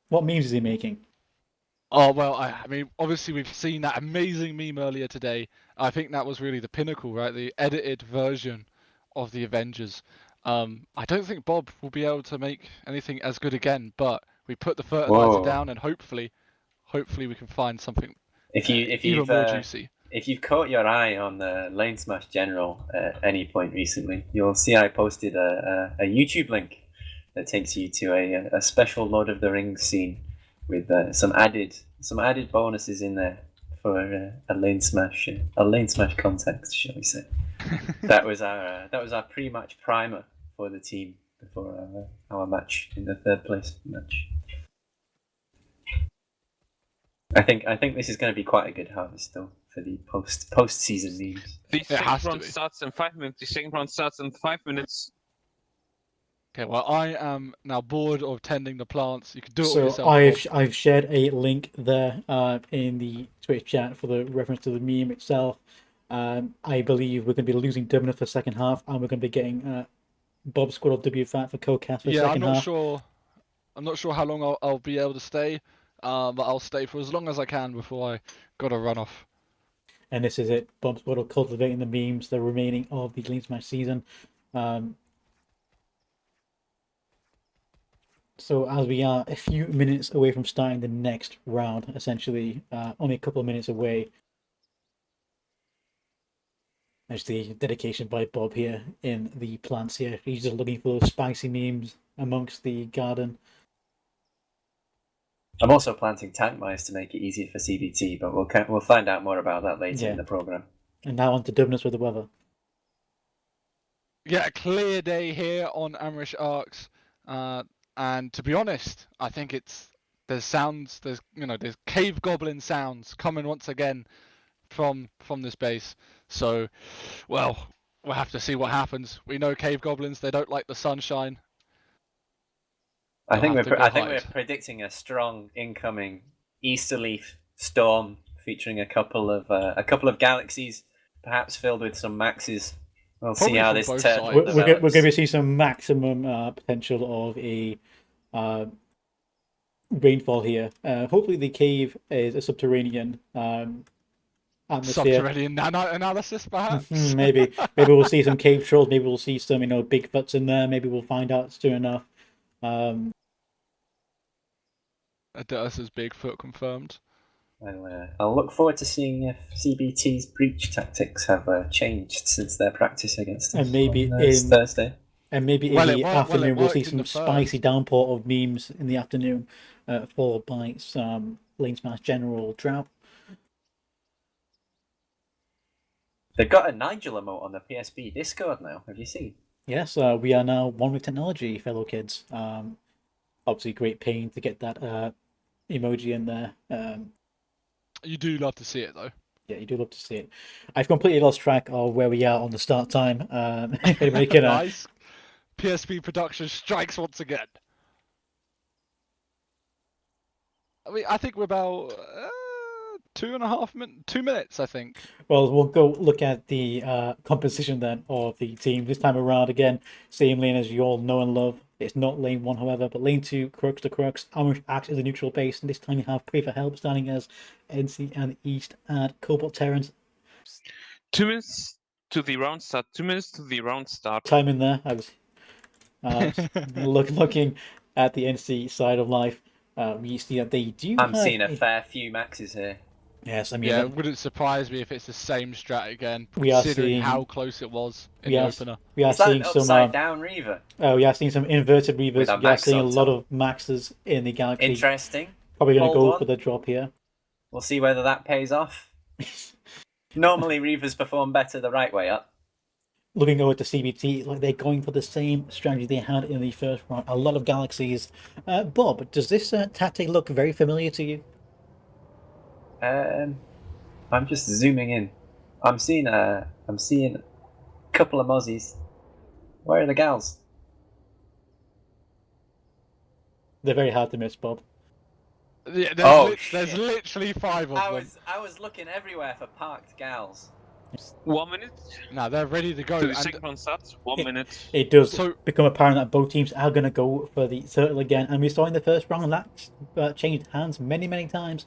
What memes is he making? Oh well, I mean, obviously we've seen that amazing meme earlier today. I think that was really the pinnacle, right? The edited version of the Avengers. I don't think Bob will be able to make anything as good again, but we put the fertilizer Whoa. down, and hopefully we can find something If even more juicy. If you've caught your eye on the LaneSmash General at any point recently, you'll see I posted a YouTube link that takes you to a special Lord of the Rings scene with some added bonuses in there for a LaneSmash context, shall we say? that was our pre-match primer for the team before our match in the third place match. I think this is going to be quite a good harvest though for the post-season memes. The It has second to round be. starts in 5 minutes. The second round starts in 5 minutes. Okay, well, I am now bored of tending the plants. You can do it So yourself. Bob. I've shared a link there in the Twitch chat for the reference to the meme itself. I believe we're going to be losing Dubner for the second half, and we're going to be getting Bob Squaddle WFAT for co-cast for the Yeah, second I'm not half. sure. I'm not sure how long I'll be able to stay, but I'll stay for as long as I can before I gotta run off. And this is it. Bob Squaddle cultivating the memes, the remaining of the LaneSmash season. So as we are a few minutes away from starting the next round, essentially, only a couple of minutes away. There's the dedication by Bob here in the plants here. He's just looking for those spicy memes amongst the garden. I'm also planting tank mice to make it easier for CBT, but we'll find out more about that later in the program. And now on to Dubness with the weather. Yeah, a clear day here on Amrish Arcs, and to be honest, I think there's cave goblin sounds coming once again from this base. So, well, we'll have to see what happens. We know cave goblins, they don't like the sunshine. I think They'll have to go we're hide. predicting a strong incoming easterly storm featuring a couple of galaxies, perhaps filled with some maxes. We'll Probably see how from this both turns. sides. We're going to see some maximum potential of a rainfall here. Hopefully the cave is a subterranean atmosphere. Subterranean analysis, perhaps. Maybe we'll see some cave trolls. Maybe we'll see some Bigfoots in there. Maybe we'll find out soon enough. Adursa's Bigfoot confirmed. I'll look forward to seeing if CBT's breach tactics have changed since their practice against us And maybe on in Thursday. And maybe Well, in the afternoon we'll see worked in some the spicy first. downpour of memes in the afternoon, followed by some LaneSmash general drought. They've got a Nigel emote on the PSP Discord now. Have you seen? Yes, we are now one with technology, fellow kids. Obviously, great pain to get that emoji in there. You do love to see it, though. Yeah, you do love to see it. I've completely lost track of where we are on the start time. If anybody can, Nice. PSP production strikes once again. I mean, I think we're about 2 minutes, I think. Well, we'll go look at the composition then of the team this time around. Again, same lane as you all know and love. It's not lane 1, however, but lane 2, Crux to Crux. Amrish acts as a neutral base, and this time you have PR4H starting as NC and East and Cobalt Terrans. 2 minutes to the round start. 2 minutes to the round start. Time in there. I was looking at the NC side of life. We see that they do. I'm seeing a fair few maxes here. Yes, I mean, Yeah, it wouldn't surprise me if it's the same strat again, We are considering seeing- how close it was in the opener. we are Is that seeing an some. upside down Reaver? Oh, we are seeing some inverted Reavers. With a We are max seeing a on lot top. of maxes in the galaxy. Interesting. Probably going to Hold go on. for the drop here. We'll see whether that pays off. Normally Reavers perform better the right way up. looking over to CBT, like they're going for the same strategy they had in the first round. A lot of galaxies. Bob, does this tactic look very familiar to you? I'm just zooming in. I'm seeing a couple of mozzies. Where are the gals? They're very hard to miss, Bob. Yeah, Oh, there's shit. literally 5 of them. I was looking everywhere for parked gals. 1 minute Now they're ready to go. to the And second round starts. 1 minute. It does So- become apparent that both teams are going to go for the turtle again, and we saw in the first round that changed hands many times.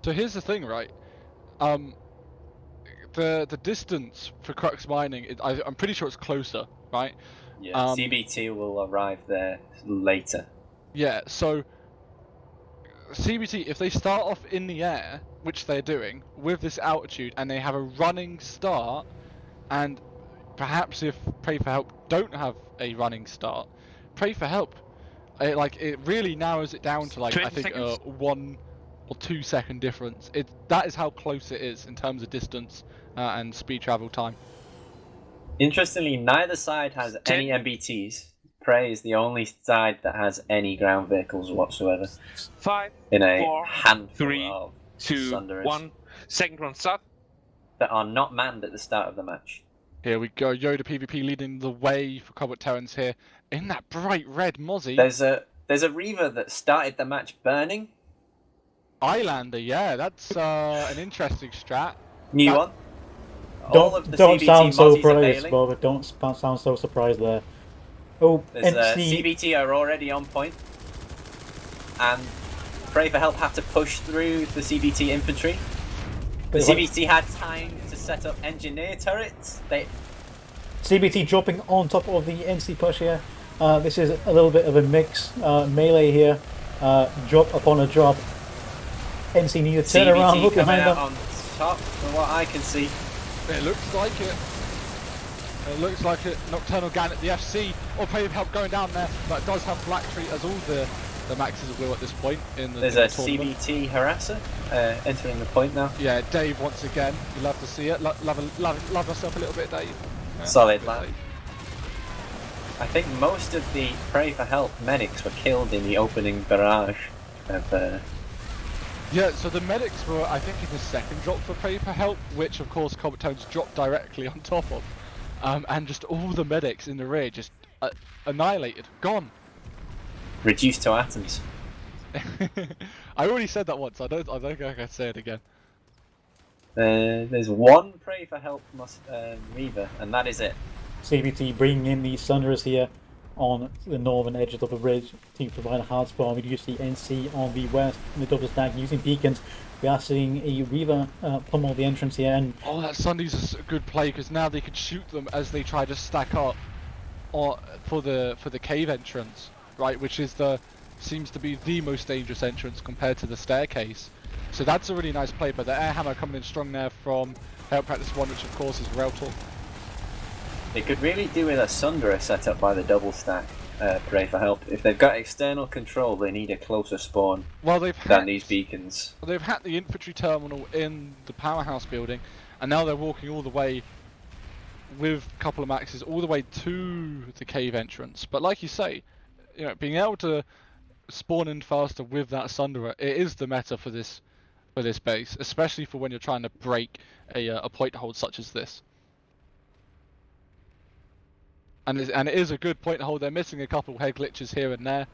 So here's the thing, right? The distance for Crux Mining, I'm pretty sure it's closer, right? Yeah, Um, CBT will arrive there later. Yeah, so CBT, if they start off in the air, which they're doing, with this altitude, and they have a running start, and perhaps if Pray for Help don't have a running start, Pray for Help, it really narrows it down to, like, I 20 think seconds? 1 or 2 second difference. That is how close it is in terms of distance and speed travel time. Interestingly, neither side has any MBTs. Prey is the only side that has any ground vehicles whatsoever. 5, In a 4, handful 3, of 2, Sunderers 1. Second round start. that are not manned at the start of the match. Here we go, Yoda PvP leading the way for Cobalt Terrans here in that bright red Mozzie. There's a Reaver that started the match burning. Islander, yeah, that's an interesting strat. New That- one. All of the Don't CBT sound so mozzies are surprised, bailing. Bob. Don't sound so surprised there. Oh, There's, NC. CBT are already on point, and Pray for Help have to push through the CBT infantry. The CBT had time to set up engineer turrets. CBT dropping on top of the NC push here. This is a little bit of a mix melee here. Drop upon a drop. NC need to turn around, CBT look coming behind out them. on top, from what I can see. It looks like it. It looks like it. Nocturnal Gan at the FC, or Pray for Help going down there, but it does have Blacktree as all the maxes are blue at this point in the There's in a the tournament. CBT harasser entering the point now. Yeah, Dave once again. You love to see it. Love yourself a little bit, Dave. Yeah, Solid bit, lad. Dave. I think most of the Pray for Help medics were killed in the opening barrage of Yeah, so the medics were, I think, in the second drop for Pray for Help, which of course Cobalt Terrans dropped directly on top of. And just all the medics in the rear just annihilated, gone. reduced to atoms. I already said that once. I don't think I can say it again. There's one Pray for Help Reaver, and that is it. CBT bringing in the Sunderers here on the northern edges of the ridge to provide a hard spawn. We do see NC on the west in the double stack using beacons. We are seeing a Reaver pummel the entrance here, and Oh, that Sunday's a good play because now they could shoot them as they try to stack up for the cave entrance, right? Which is seems to be the most dangerous entrance compared to the staircase. So that's a really nice play. But the air hammer coming in strong there from Help Practice 1, which of course is Reltor. They could really do with a Sunderer set up by the double stack Pray for Help. If they've got external control, they need a closer spawn Well, they've than hacked, these beacons. they've hacked the infantry terminal in the powerhouse building, and now they're walking all the way with a couple of maxes all the way to the cave entrance. But like you say, you know, being able to spawn in faster with that Sunderer, it is the meta for this base, especially for when you're trying to break a point hold such as this. And it is a good point hold. They're missing a couple head glitches here and there.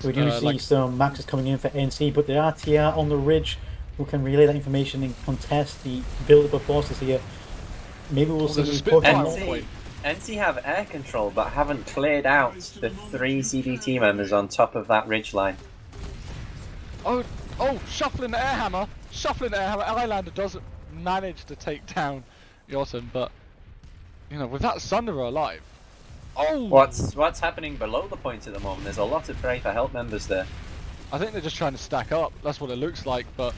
we do see some maxes coming in for NC, but there are TR on the ridge who can relay that information and contest the build-up of forces here. Maybe we'll see there's a a spit push fire on on NC, point. NC have air control, but haven't cleared out the 3 CBT members on top of that ridge line. Oh, shuffling the air hammer. Islander doesn't manage to take down Jotun, but you know, with that Sunderer alive. Oh! What's happening below the point at the moment? There's a lot of Pray for Help members there. I think they're just trying to stack up. That's what it looks like, but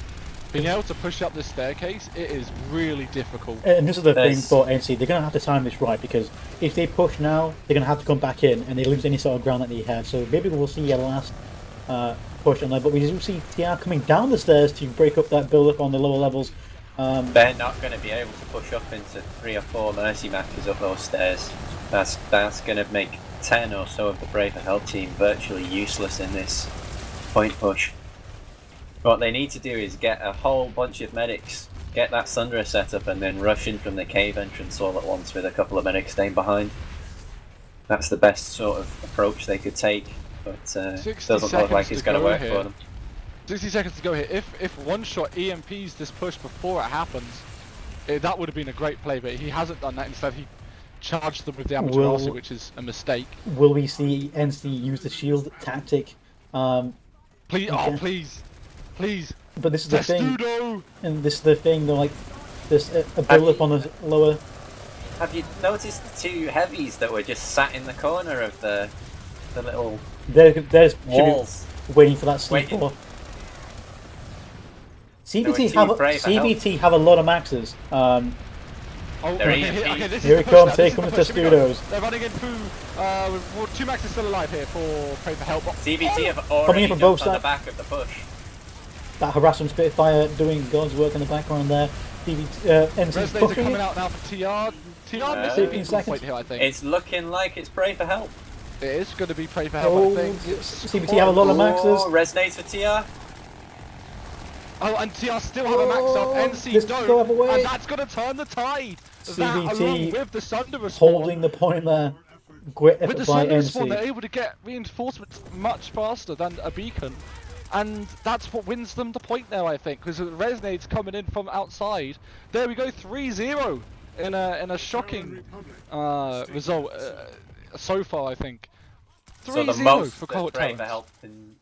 being able to push up this staircase, it is really difficult. And this is the thing There's- for NC, they're going to have to time this right, because if they push now, they're going to have to come back in and they lose any sort of ground that they had. So maybe we'll see a last push on there, but we do see TR coming down the stairs to break up that build-up on the lower levels. They're not going to be able to push up into 3 or 4 Mercy Maxes up those stairs. That's going to make 10 or so of the Pray for Help team virtually useless in this point push. What they need to do is get a whole bunch of medics, get that Sunderer set up, and then rush in from the cave entrance all at once with a couple of medics staying behind. That's the best sort of approach they could take, but doesn't look like it's going to work for them. 60 seconds to go here. If one shot EMPs this push before it happens, that would have been a great play, but he hasn't done that. Instead, he charged them with the amateur also, which is a mistake. Will we see NC use the shield tactic? Please, oh please. But this is the thing, Testudo! and this is the thing. They're like, there's a build up on the lower. Have you noticed the 2 heavies that were just sat in the corner of the little There's walls, waiting for that C4. CBT have a lot of maxes. Oh, They're okay, this Here is it the comes, push, here this come is the push, here we go. Testudos. They're running in through, 2 maxes still alive here for Pray for Help. CBT have Coming already in from jumped both on the sides. back of the push. That harassment Spitfire doing God's work in the background there. NC Resonator pushing coming it. out now for TR. TR missing 15 people seconds. point here, I think. It's looking like it's Pray for Help. It is going to be Pray for Help, Oh, I think. CBT have a lot of maxes. Oh, resonates for TR. Oh, and TR still have a max up. NC this don't. go other way. And that's going to turn the tide. That CBT along with the Sunderer spawn. Holding the point there. Great With effort the by Sunderer spawn, they're NC. able to get reinforcements much faster than a beacon. And that's what wins them the point there, I think, because the Resonate's coming in from outside. There we go, 3-0 in a shocking result so far, I think. 3-0 So the most for that Cold Pray for Terrence. Help can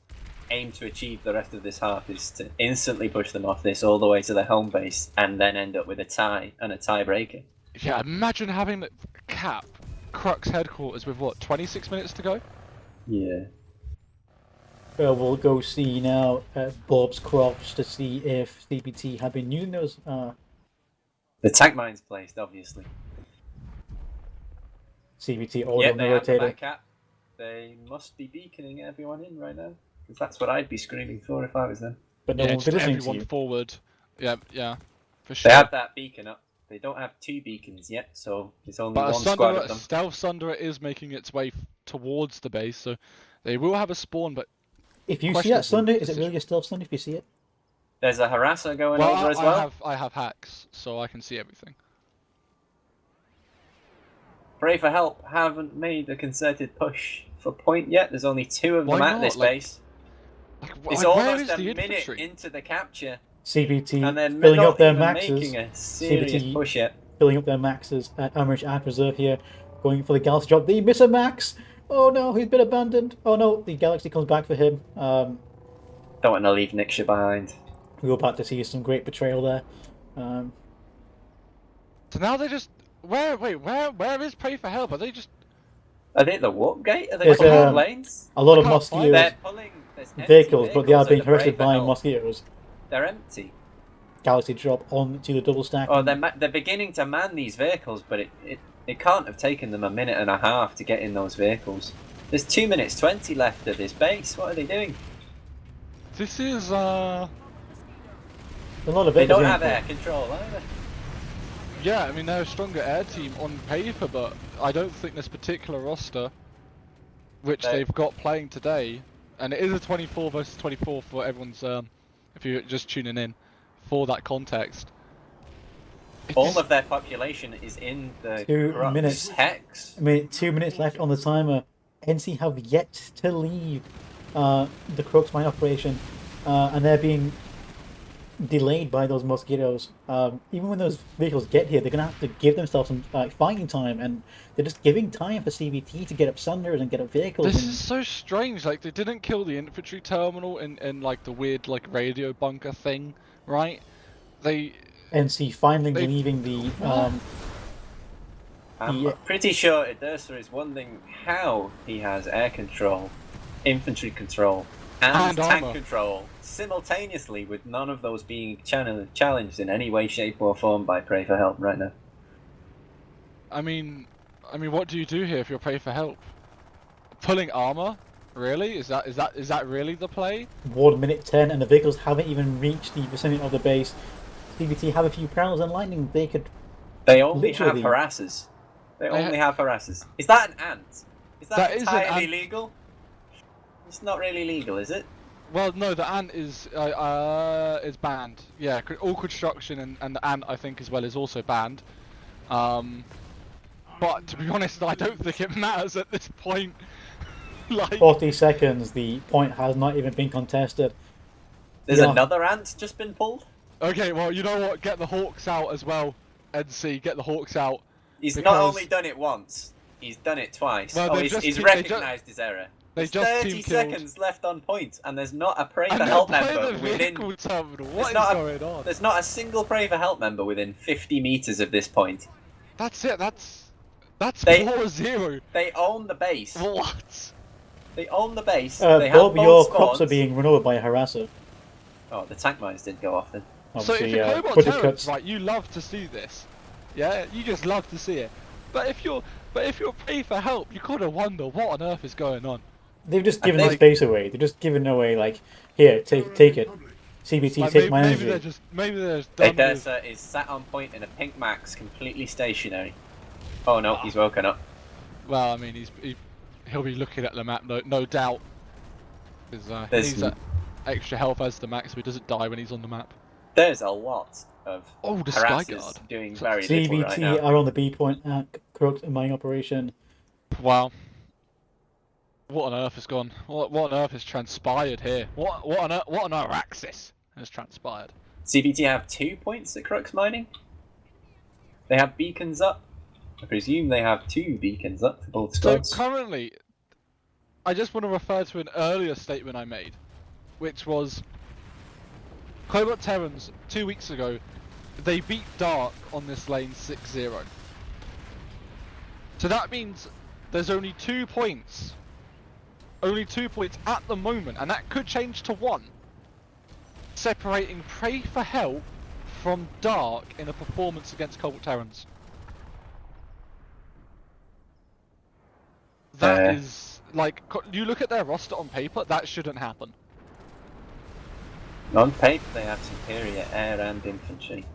aim to achieve the rest of this half is to instantly push them off this all the way to their home base and then end up with a tie and a tiebreaker. Yeah, imagine having the cap Crux headquarters with what, 26 minutes to go? Yeah. We'll go see now Bob's crops to see if CBT have been using those. The tank mine's placed, obviously. CBT already Yeah, on the they have the rotator. back cap. They must be beaconing everyone in right now, because that's what I'd be screaming for if I was them. But no Yeah, one's just listening to everyone you. forward. Yeah, for sure. They have that beacon up. They don't have 2 beacons yet, so there's only But one squad of a them. stealth Sunderer is making its way towards the base, so they will have a spawn, but If you see questionable that Sunday, is it decision. really a stealth Sunday if you see it? There's a harasser going well, over as well. I have hacks, so I can see everything. Pray for Help haven't made a concerted push for point yet. There's only 2 of them Why at not? this Like, base. It's where almost is a the minute infantry? into the capture, CBT and they're filling not up their even maxes. making a serious CBT push yet. filling up their maxes at Amerish Arc Reserve here, going for the Galaxy drop. They miss a max! Oh no, he's been abandoned. Oh no, the Galaxy comes back for him. Don't want to leave Niksha behind. We're about to see some great betrayal there. So now they just where is Pray for Help? Are they just Are they at the warp gate? Are they There's, pulling lanes? A lot of I can't find mosquitoes They're pulling there's empty vehicles, but they are at being the Pray harassed for by Help. mosquitoes. They're empty. Galaxy drop onto the double stack. Oh, they're beginning to man these vehicles, but it can't have taken them a minute and a half to get in those vehicles. There's 2 minutes 20 left of this base. What are they doing? this is A lot of They vehicles don't in have for- air control either. yeah, I mean they're a stronger air team on paper, but I don't think this particular roster which No. they've got playing today, and it is a 24 versus 24 for everyone's if you're just tuning in for that context. All of their population is in the 2 Crux minutes. hex. I mean, 2 minutes left on the timer. NC have yet to leave the Crux mine operation, and they're being delayed by those mosquitoes. Even when those vehicles get here, they're gonna have to give themselves some fighting time, and they're just giving time for CBT to get up Sunders and get up vehicles. This and- is so strange. Like they didn't kill the infantry terminal in like the weird like radio bunker thing, right? They NC finally They- leaving the. What? I'm Yeah. pretty sure Edursa is wondering how he has air control, infantry control, and tank armor. control simultaneously, with none of those being challenged in any way, shape, or form by Pray for Help right now. I mean, what do you do here if you're Pray for Help? Pulling armor? Really? Is that really the play? 1 minute 10, and the vehicles haven't even reached the vicinity of the base. CBT have a few prowls and lightning, they could. They only have Literally. harassers. They They only have harassers. Is that an ant? Is that That is an entirely ant. legal? It's not really legal, is it? Well, no, the ant is banned. Yeah, all construction and the ant, I think, as well, is also banned. But to be honest, I don't think it matters at this point. Like, 40 seconds, the point has not even been contested. There's Yeah. another ant just been pulled. okay, well, you know what? Get the Hawks out as well, NC. Get the Hawks out. He's Because- not only done it once, he's done it twice. Well, oh, they've he's, just he's team- they recognised his error. They There's just 30 team killed. seconds left on point, and there's not a Pray And for they're Help by member the within. vehicle terminal. What is not a- going on? There's not a single Pray for Help member within 50 meters of this point. That's it. That's They- 4-0. They own the base. What? They own the base. They have Bob, both your spawns. crops are being run over by a harasser. Oh, the tank mines did go off then. So if Obviously, you're Cobalt budget Terrans, cuts. right, you love to see this. Yeah, you just love to see it. But if you're paying for help, you gotta wonder what on earth is going on. They've just I given think- this base away. They're just giving away, like, here, take it. CBT, Like, take my maybe they're energy. just done with. Edessa is sat on point in a pink max, completely stationary. Oh no, he's woken up. Well, I mean, he'll be looking at the map, no doubt. Because he There's- needs that extra health as the max, so he doesn't die when he's on the map. There's a lot of Oh, the Sky harassers Guard. doing So- very little right CBT now. are on the B point at Crooks mining operation. Wow. What on earth has gone? What on earth has transpired here? What on our axis has transpired? CBT have 2 points at Crux Mining. They have beacons up. I presume they have 2 beacons up for both So squads. currently, I just want to refer to an earlier statement I made, which was Cobalt Terrans 2 weeks ago, they beat Dark on this lane 6-0. So that means there's only 2 points. Only 2 points at the moment, and that could change to 1. Separating Pray for Help from Dark in a performance against Cobalt Terrans. That is, like, you look at their roster on paper, that shouldn't happen. On paper, they have superior air and infantry.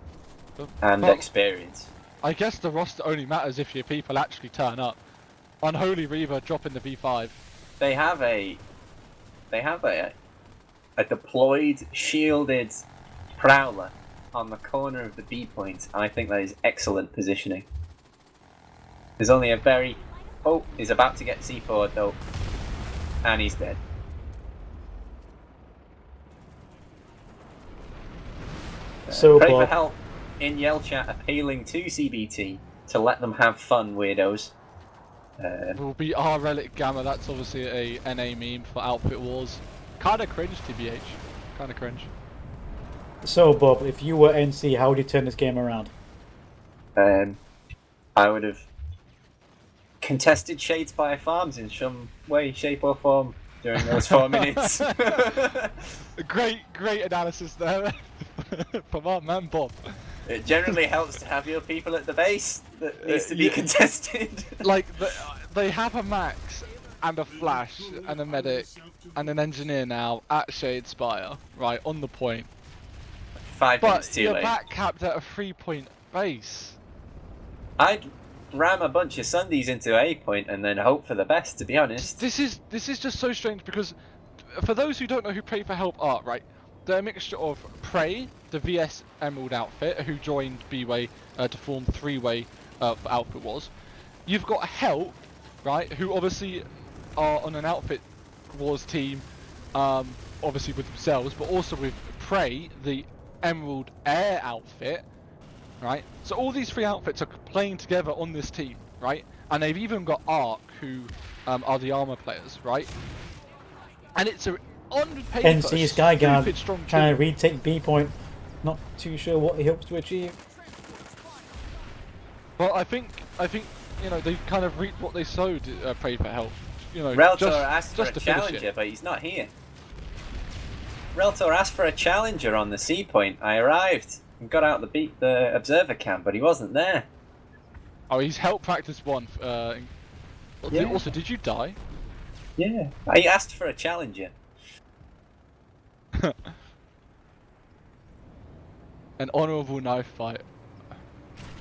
But- And but- experience. I guess the roster only matters if your people actually turn up. Unholy Reaver dropping the V5. They have a deployed, shielded prowler on the corner of the B point. I think that is excellent positioning. There's only a very... Oh, he's about to get C4 though. And he's dead. So, Pray for Bob, help in Yell chat appealing to CBT to let them have fun, weirdos. Will be our Relic Gamma, that's obviously a NA meme for Outfit Wars. Kinda cringe, TBH. Kinda cringe. Bob, if you were NC, how would you turn this game around? I would have contested Shades by Farms in some way, shape or form during those 4 minutes. Great analysis there from our man Bob. It generally helps to have your people at the base that needs to be Yeah. contested. Like, they have a Max and a Flash and a Medic and an Engineer now at Shadespire, right, on the point. 5 minutes But too you're late. back capped at a 3-point base. I'd ram a bunch of Sundays into A point and then hope for the best, to be honest. This is just so strange because for those who don't know who Pray for Help are, right, they're a mixture of Prey, the VS Emerald outfit, who joined B-Way to form 3-Way for Outfit Wars. You've got Help, right, who obviously are on an Outfit Wars team, obviously with themselves, but also with Prey, the Emerald Air outfit, right? So all these 3 outfits are playing together on this team, right? And they've even got Ark, who are the armor players, right? And it's on paper, NC Skyguard stupid strong trying to team. retake B point. Not too sure what he hopes to achieve. Well, I think you know they kind of reaped what they sowed. Pray for help. You know, Reltor asked for a to finish challenger, it. but he's not here. Reltor asked for a challenger on the C point. I arrived and got out the observer cam, but he wasn't there. Oh, he's helped practice 1. Yeah. Also, did you die? Yeah, I asked for a challenger. An honourable knife fight.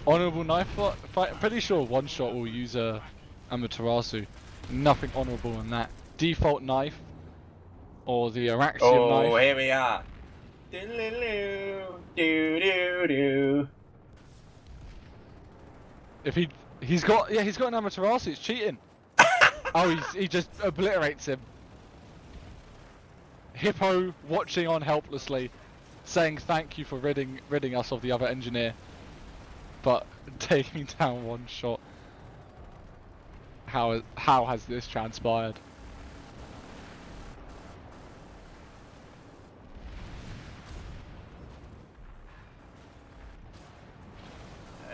Honourable knife fight? I'm pretty sure one shot will use a Amaterasu. Nothing honourable in that. Default knife. Or the Araxium knife. Oh, here we are. Do-do-do-do-do-do. If he's got an Amaterasu, it's cheating. Oh, he just obliterates him. Hippo watching on helplessly, saying thank you for ridding us of the other engineer, but taking down one shot. How has this transpired?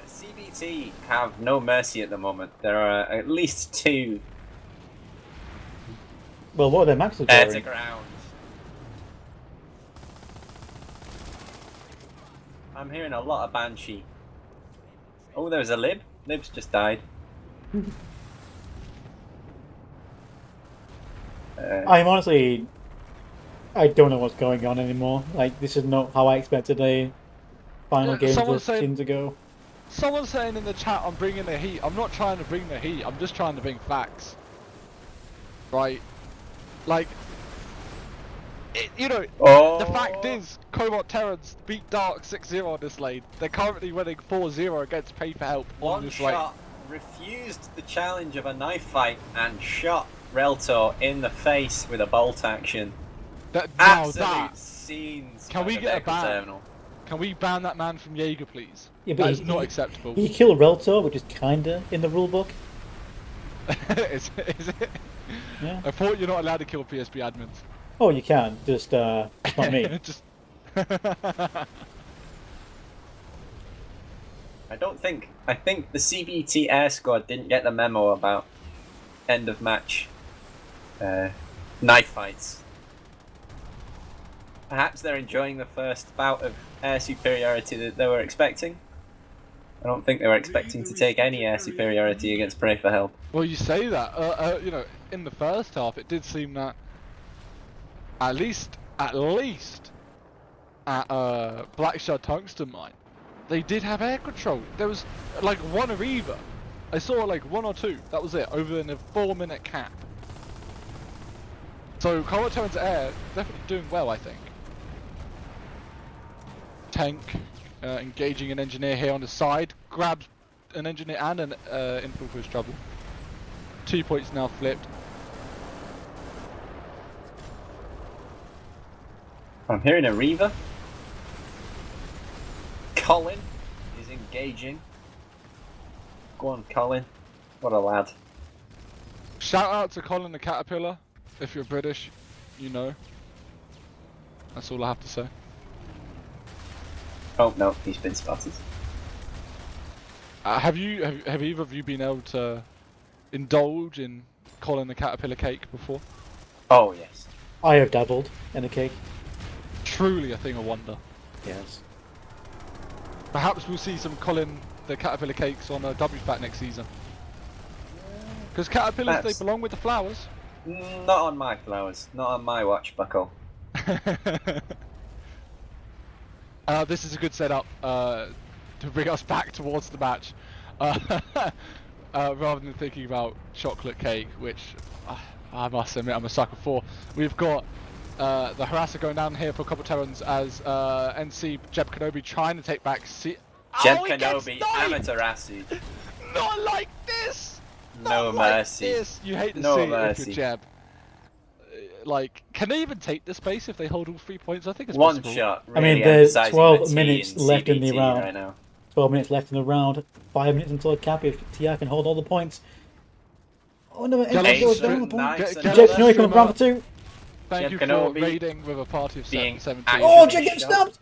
CBT have no mercy at the moment. There are at least 2 Well, what are their maxes air to going? ground. I'm hearing a lot of Banshee. Oh, there's a Lib. Lib's just died. I'm honestly, I don't know what's going on anymore. Like, this is not how I expected a final game of someone's this saying- season to go. Someone's saying in the chat, I'm bringing the heat. I'm not trying to bring the heat. I'm just trying to bring facts. Right? Like, the fact is, Cobalt Terrans beat Dark 6-0 on this lane. They're currently winning 4-0 against Pay for Help on One this lane. shot refused the challenge of a knife fight and shot Reltor in the face with a bolt action. Now Absolute that, scenes. Can by we the get a vehicle ban? terminal. Can we ban that man from Jaeger, please? Yeah, but That is he- not he- acceptable. He killed Reltor, which is kinda in the rulebook. is it? Yeah. I thought you're not allowed to kill PSP admins. Oh, you can. Just it's not me. Just. I think the CBT Air Squad didn't get the memo about end of match knife fights. Perhaps they're enjoying the first bout of air superiority that they were expecting. I don't think they were expecting to take any air superiority against Pray for Help. Well, you say that. In the first half, it did seem that at least at Blackshot Tungsten Mine, they did have air control. There was like one Ariva. I saw like 1 or 2. That was it over in a 4-minute cap. So Comaton's air definitely doing well, I think. Tank engaging an engineer here on the side, grabs an engineer and an infil for his trouble. 2 points now flipped. I'm hearing a Reaver. Colin is engaging. Go on, Colin. What a lad. Shout out to Colin the Caterpillar. If you're British, you know. That's all I have to say. Oh no, he's been spotted. Have either of you been able to indulge in Colin the Caterpillar cake before? Oh yes. I have dabbled in the cake. Truly a thing of wonder. Yes. Perhaps we'll see some Colin the Caterpillar cakes on WFAT next season. Because caterpillars, Perhaps. they belong with the flowers. Not on my flowers. Not on my watch buckle. This is a good setup to bring us back towards the match, rather than thinking about chocolate cake, which I must admit I'm a sucker for. We've got the harasser going down here for a couple of Terrans as NC Jeb Kenobi trying to take back Jeb he gets Kenobi, sniped! Amaterasu. Not like this! No Not like mercy. this. You hate to No see it if mercy. you're Jeb. Like, can they even take the space if they hold all 3 points? I think it's One possible. shot. I mean, Really there's emphasizing 12 the T minutes in left in the CBT round. right now. 12 minutes left in the round. 5 minutes until a cap if TR can hold all the points. Oh no, Get it goes Ace down the Stri- point. Knights get- and get Jeb Ace Kenobi coming Strimmer. round for 2. Thank Jeb you Kenobi for raiding with a party of being 17. actually- Oh, Actually, Jeb getting shot.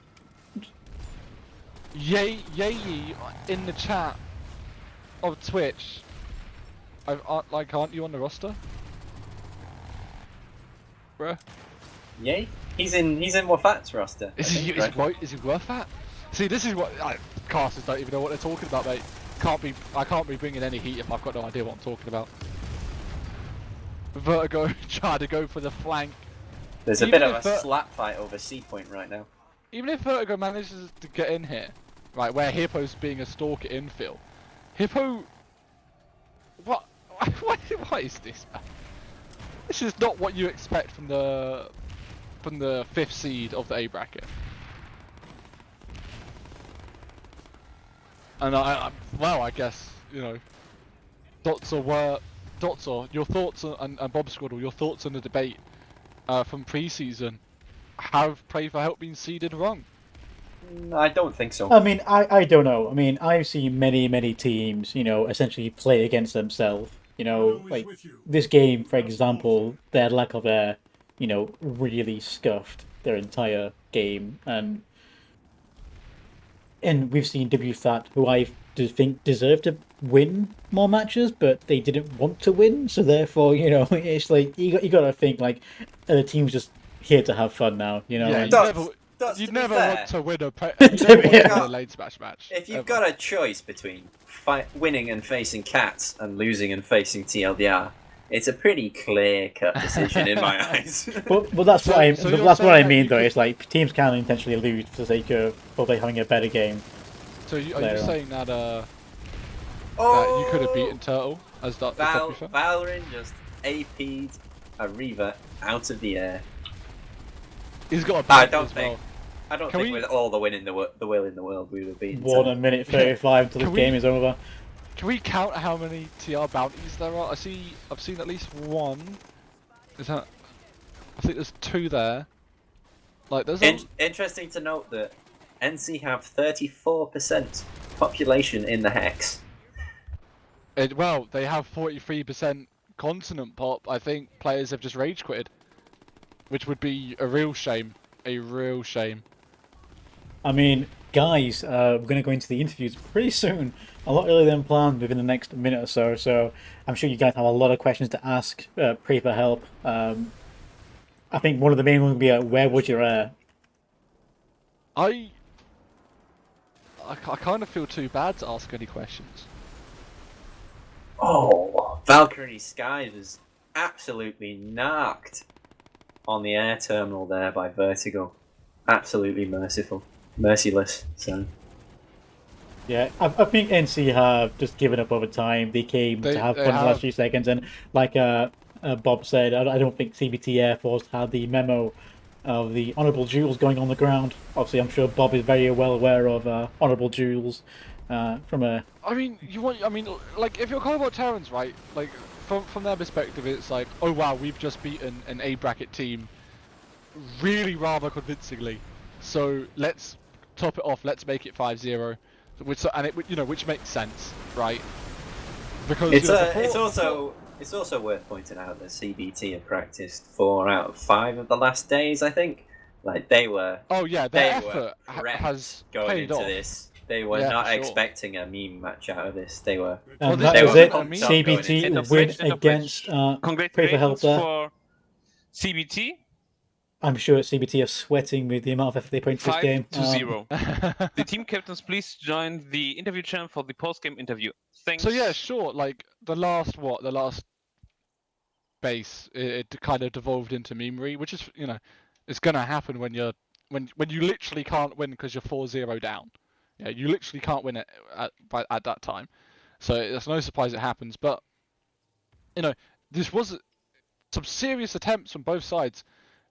snapped! Yay in the chat of Twitch. Aren't you on the roster? Bruh. Yay? He's in Wafat's roster. I Is he, think, is, right? he, wo- is he worth that? See, this is what casters don't even know what they're talking about, mate. I can't be bringing any heat if I've got no idea what I'm talking about. Vertigo trying to go for the flank. There's a Even bit of if a slap fight over C point right now. even if Vertigo manages to get in here, right, where Hippo's being a stalker infill, Hippo, what, what is this, man? This is not what you expect from the 5th seed of the A bracket. And well, I guess, you know, Dotzer, your thoughts on, and Bob Squaddle, your thoughts on the debate from pre-season. Have Pray for Help been seeded wrong? I don't think so. I mean, I don't know. I mean, I've seen many teams, essentially play against themselves. Like this game, for example, their lack of air, really scuffed their entire game, and we've seen WFAT, who I do think deserve to win more matches, but they didn't want to win, so therefore, it's like you got to think like the team's just here to have fun now, Yeah, and you'd never want to win a LaneSmash match. If you've got a choice between winning and facing Cats and losing and facing TLDR, it's a pretty clear-cut decision in my eyes. Well, that's what I mean though. It's like teams can intentionally lose for the sake of probably having a better game. So are you saying that that Oh! you could have beaten Turtle as that? Valorant just AP'd a Reaver out of the air. He's got a I belt don't as think. well. I don't think with all the will in the world we would have beaten. 1 minute 35 until the game is over. Can we count how many TR bounties there are? I've seen at least one. Is that? I think there's 2 there. Like there's. Interesting to note that NC have 34% population in the hex. Well, they have 43% continent pop. I think players have just rage quitted, which would be a real shame. A real shame. I mean, guys, we're going to go into the interviews pretty soon. A lot earlier than planned within the next minute or so. So I'm sure you guys have a lot of questions to ask. Pray for help. I think one of the main ones would be where was your air? I kind of feel too bad to ask any questions. Oh, Valkyrie Sky was absolutely knocked on the air terminal there by Vertigo. Absolutely merciless. So. Yeah, I think NC have just given up over time. They came to have fun in the last few seconds, and like Bob said, I don't think CBT Air Force had the memo of the honourable duels going on the ground. Obviously, I'm sure Bob is very well aware of honourable duels from a. I mean, like if you're Cobalt Terrans, right? Like from their perspective, it's like, oh wow, we've just beaten an A bracket team, really rather convincingly. So let's top it off. Let's make it 5-0. Which makes sense, right? Because it's also worth pointing out that CBT have practiced 4 out of 5 of the last days. I think, like they were. Oh yeah, their effort has going paid into off. this. They were not expecting a meme match out of this. They were. That was it. CBT win against Pray for Help there. For CBT. I'm sure CBT are sweating with the amount of effort they put into this game. 5-0. The team captains, please join the interview channel for the post-game interview. Thanks. So yeah, sure. Like the last base, it kind of devolved into memery, which is it's gonna happen when you literally can't win because you're 4-0 down. Yeah, you literally can't win it at that time. So it's no surprise it happens. But this was some serious attempts from both sides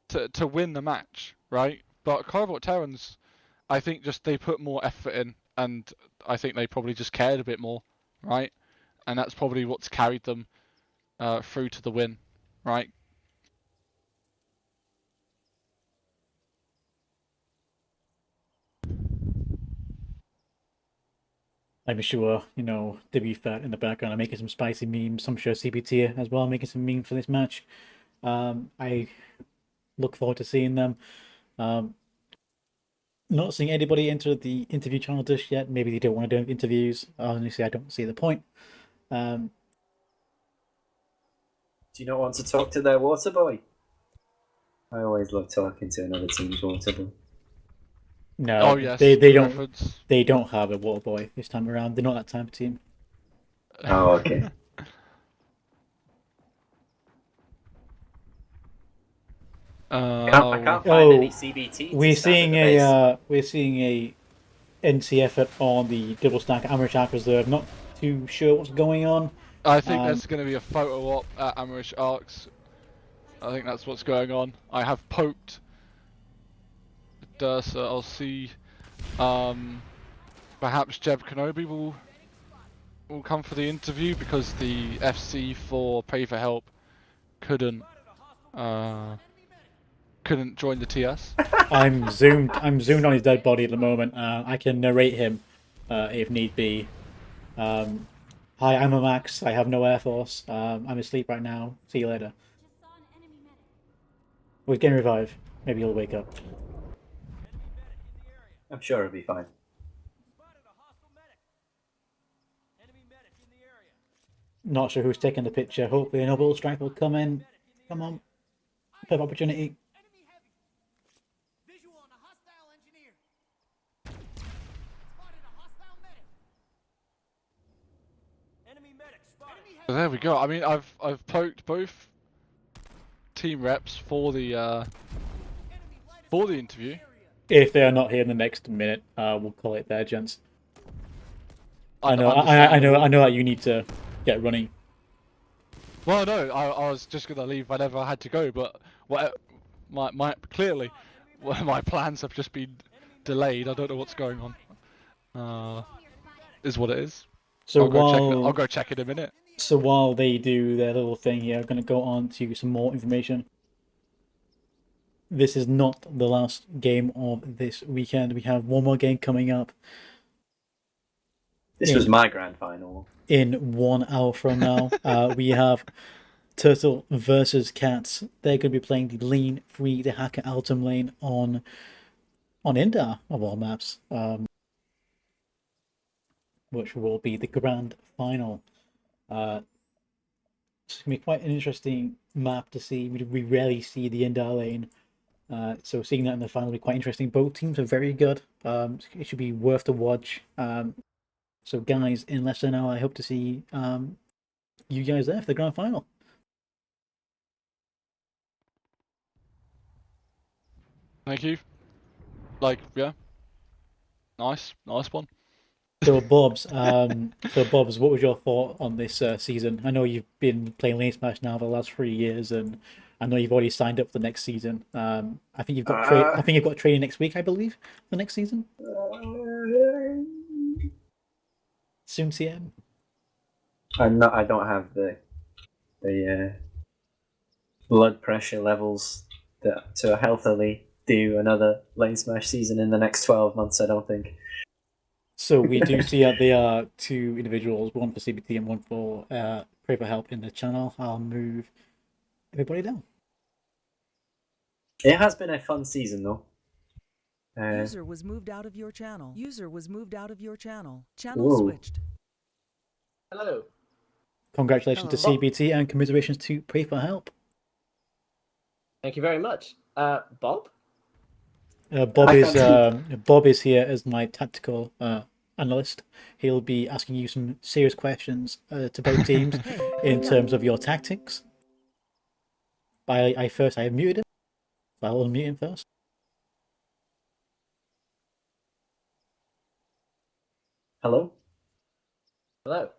to win the match, right? But Cobalt Terrans, I think they put more effort in, and I think they probably just cared a bit more, right? And that's probably what's carried them through to the win, right? I'm sure, WFAT in the background are making some spicy memes. I'm sure CBT as well making some memes for this match. I look forward to seeing them. Not seeing anybody enter the interview channel just yet. Maybe they don't want to do interviews. Honestly, I don't see the point. Do you not want to talk to their water boy? I always love talking to another team's water boy. No, oh, yes, they don't. Reference. They don't have a water boy this time around. They're not that type of team. Oh, okay. I can't find Oh, any CBT. we're to stand seeing at the base. we're seeing a NC effort on the double stack Amateur Arc Reserve. Not too sure what's going on. I think Um, there's going to be a photo op at Amrish Arcs. I think that's what's going on. I have poked Dursa. I'll see. Perhaps Jeb Kenobi will come for the interview because the FC for Pray for Help couldn't join the TS. I'm zoomed on his dead body at the moment. I can narrate him if need be. Hi, I'm a Max. I have no Air Force. I'm asleep right now. See you later. We're getting revived. Maybe he'll wake up. I'm sure it'll be fine. Not sure who's taking the picture. Hopefully, a noble strike will come in. Come on, perfect opportunity. So there we go. I mean, I've poked both team reps for the interview. If they are not here in the next minute, we'll call it there, gents. I know that you need to get running. Well, no, I was just gonna leave whenever I had to go, but clearly my plans have just been delayed. I don't know what's going on. Is what it is. So I'll go check in a minute. So while they do their little thing here, I'm going to go on to some more information. This is not the last game of this weekend. We have one more game coming up. This was my grand final. In 1 hour from now, we have Turtle versus Cats. They're going to be playing the lane free, the Hacker Altum lane on Indar of all maps, which will be the grand final. It's going to be quite an interesting map to see. We rarely see the Indar lane. So seeing that in the final will be quite interesting. Both teams are very good. It should be worth the watch. So guys, in less than an hour, I hope to see you guys there for the grand final. Thank you. Yeah. Nice one. So Bobs, what was your thought on this season? I know you've been playing LaneSmash now for the last 3 years, and I know you've already signed up for the next season. I think you've got training next week, I believe, the next season. Soon CM. I don't have the blood pressure levels to healthily do another LaneSmash season in the next 12 months. I don't think. So we do see that there are 2 individuals, one for CBT and one for Pray for Help in the channel. I'll move everybody down. It has been a fun season though. User was moved out of your channel. User was moved out of your channel. Channel switched. Hello. Congratulations to CBT and commiserations to Pray for Help. Thank you very much. Bob? Bob is here as my tactical analyst. He'll be asking you some serious questions to both teams in terms of your tactics. I have muted him. I'll unmute him first. Hello? Hello.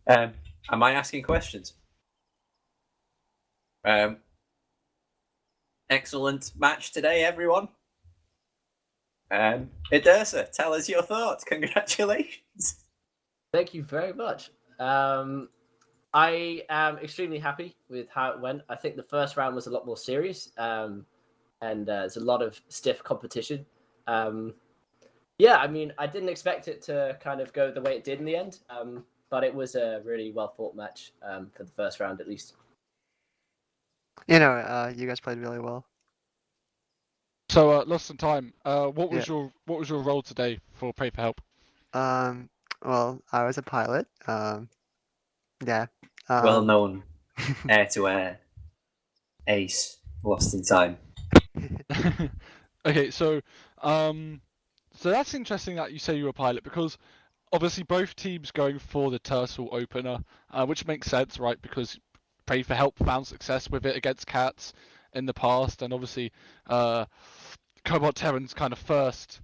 Am I asking questions? Excellent match today, everyone. Idursa, tell us your thoughts. Congratulations. Thank you very much. I am extremely happy with how it went. I think the first round was a lot more serious, and there's a lot of stiff competition. Yeah, I mean, I didn't expect it to kind of go the way it did in the end, but it was a really well-fought match for the first round, at least. You know, you guys played really well. So, lost some time. What was your role today for Pray for Help? Well, I was a pilot. Yeah. Well known air-to-air ace lost in time. Okay, so that's interesting that you say you're a pilot because obviously both teams going for the Turtle opener, which makes sense, right? Because Pray for Help found success with it against Cats in the past, and obviously Cobalt Terran's kind of first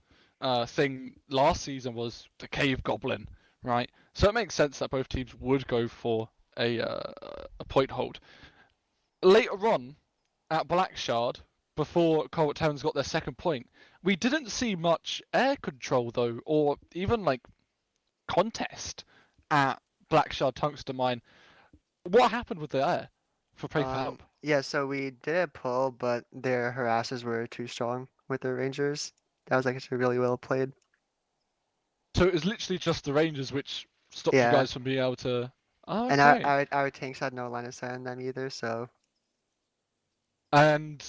thing last season was the Cave Goblin, right? So it makes sense that both teams would go for a point hold. Later on, at Black Shard, before Cobalt Terrans got their second point, we didn't see much air control though, or even like contest at Black Shard Tungsten Mine. What happened with the air for Pray for Help? Yeah, so we did a pull, but their harassers were too strong with their rangers. That was actually really well played. So it was literally just the Rangers which stopped you Yeah, guys from being able to. Oh, and okay. our tanks had no line of sight on them either, so And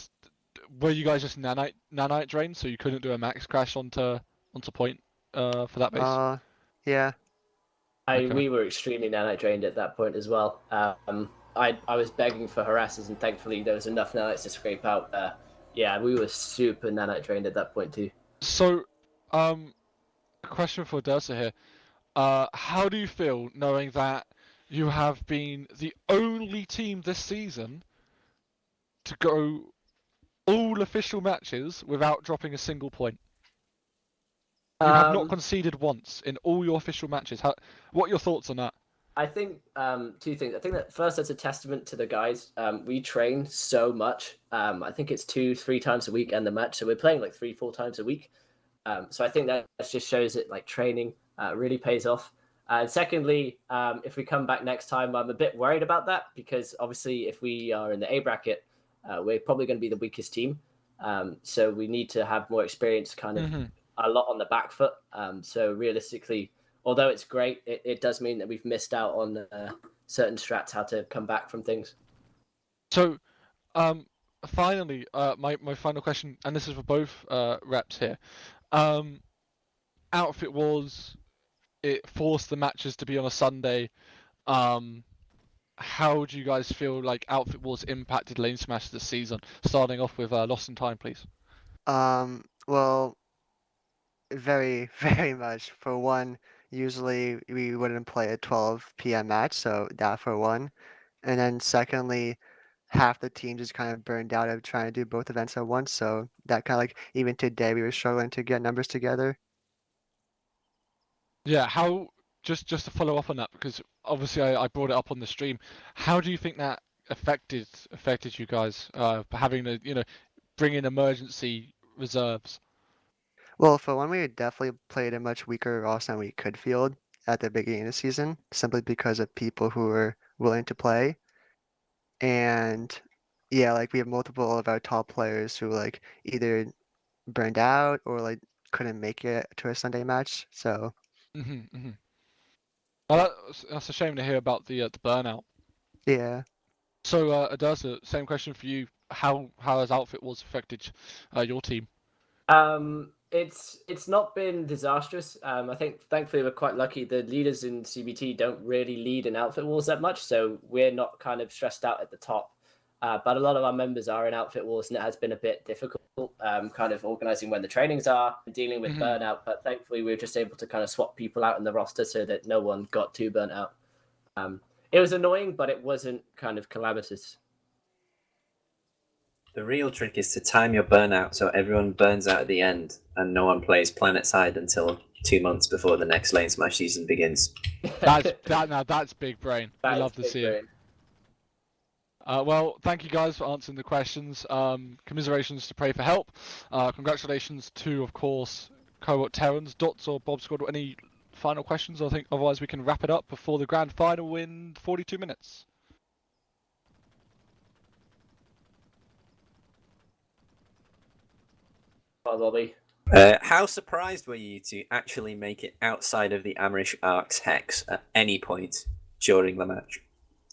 were you guys just nanite drained, so you couldn't do a max crash onto point for that base? yeah. Okay. We were extremely nanite drained at that point as well. I was begging for harassers, and thankfully there was enough nanites to scrape out. Yeah, we were super nanite drained at that point too. So, a question for Dursa here. How do you feel knowing that you have been the only team this season to go all official matches without dropping a single point? You have not conceded once in all your official matches. What are your thoughts on that? I think two things. I think that first, that's a testament to the guys. We train so much. I think it's 2-3 times a week and the match, so we're playing like 3-4 times a week. So I think that just shows it like training really pays off. And secondly, if we come back next time, I'm a bit worried about that because obviously if we are in the A bracket, we're probably going to be the weakest team. So we need to have more experience, kind of a lot on the back foot. So realistically, although it's great, it does mean that we've missed out on certain strats, how to come back from things. So, finally, my final question, and this is for both reps here. Outfit Wars, it forced the matches to be on a Sunday. How do you guys feel like Outfit Wars impacted LaneSmash this season? Starting off with Lost in Time, please. Well, very, very much. For one, usually we wouldn't play a 12 p.m. match, so that for one. And then secondly, half the team just kind of burned out of trying to do both events at once, so that kind of like even today we were struggling to get numbers together. Yeah, how just to follow up on that, because obviously I brought it up on the stream. How do you think that affected you guys having to bring in emergency reserves? Well, for one, we definitely played a much weaker roster than we could field at the beginning of the season, simply because of people who were willing to play. And yeah, like we have multiple of our top players who like either burned out or like couldn't make it to a Sunday match. So Well, that's a shame to hear about the burnout. yeah. So, Adarsa, same question for you. How has Outfit Wars affected your team? It's not been disastrous. I think thankfully we're quite lucky. The leaders in CBT don't really lead in Outfit Wars that much, so we're not kind of stressed out at the top. But a lot of our members are in Outfit Wars, and it has been a bit difficult, kind of organizing when the trainings are, dealing with burnout. But thankfully, we were just able to kind of swap people out in the roster so that no one got too burnt out. It was annoying, but it wasn't kind of calamitous. The real trick is to time your burnout so everyone burns out at the end and no one plays Planet Side until 2 months before the next LaneSmash season begins. That's big brain. We love to see it. Well, thank you guys for answering the questions. Commiserations to Pray for Help. Congratulations to, of course, Cohort Terrans. Dots or Bob Squad, any final questions? I think otherwise we can wrap it up before the grand final in 42 minutes. Bobby. How surprised were you to actually make it outside of the Amrish Ark's hex at any point during the match,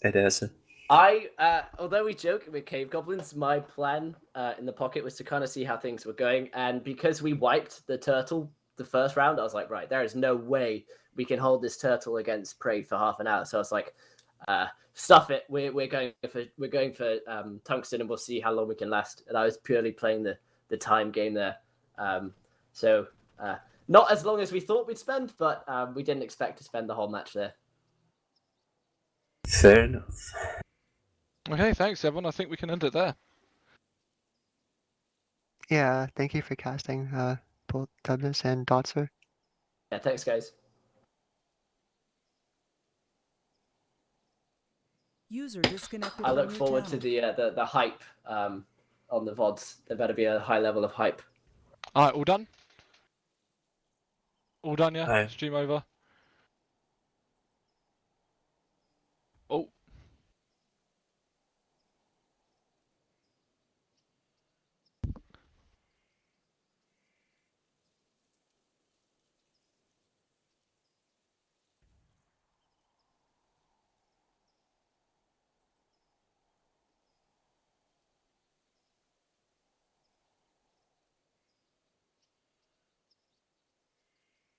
Ederson? Although we joke with Cave Goblins, my plan in the pocket was to kind of see how things were going. And because we wiped the turtle the first round, I was like, right, there is no way we can hold this turtle against Prey for half an hour. So I was like, stuff it. We're going for tungsten, and we'll see how long we can last. And I was purely playing the time game there. So Not as long as we thought we'd spend, but we didn't expect to spend the whole match there. Fair enough. Okay, thanks everyone. I think we can end it there. Yeah, thank you for casting both Douglas and Dotser. Yeah, thanks, guys. User disconnected I from look your forward to channel. the hype on the VODs. There better be a high level of hype. Alright, all done? All done, yeah? Aye. Stream over. Oh.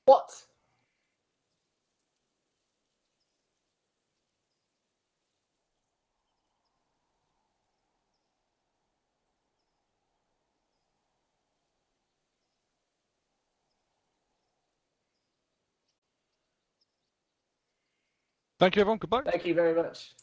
What? Thank you everyone, goodbye. Thank you very much.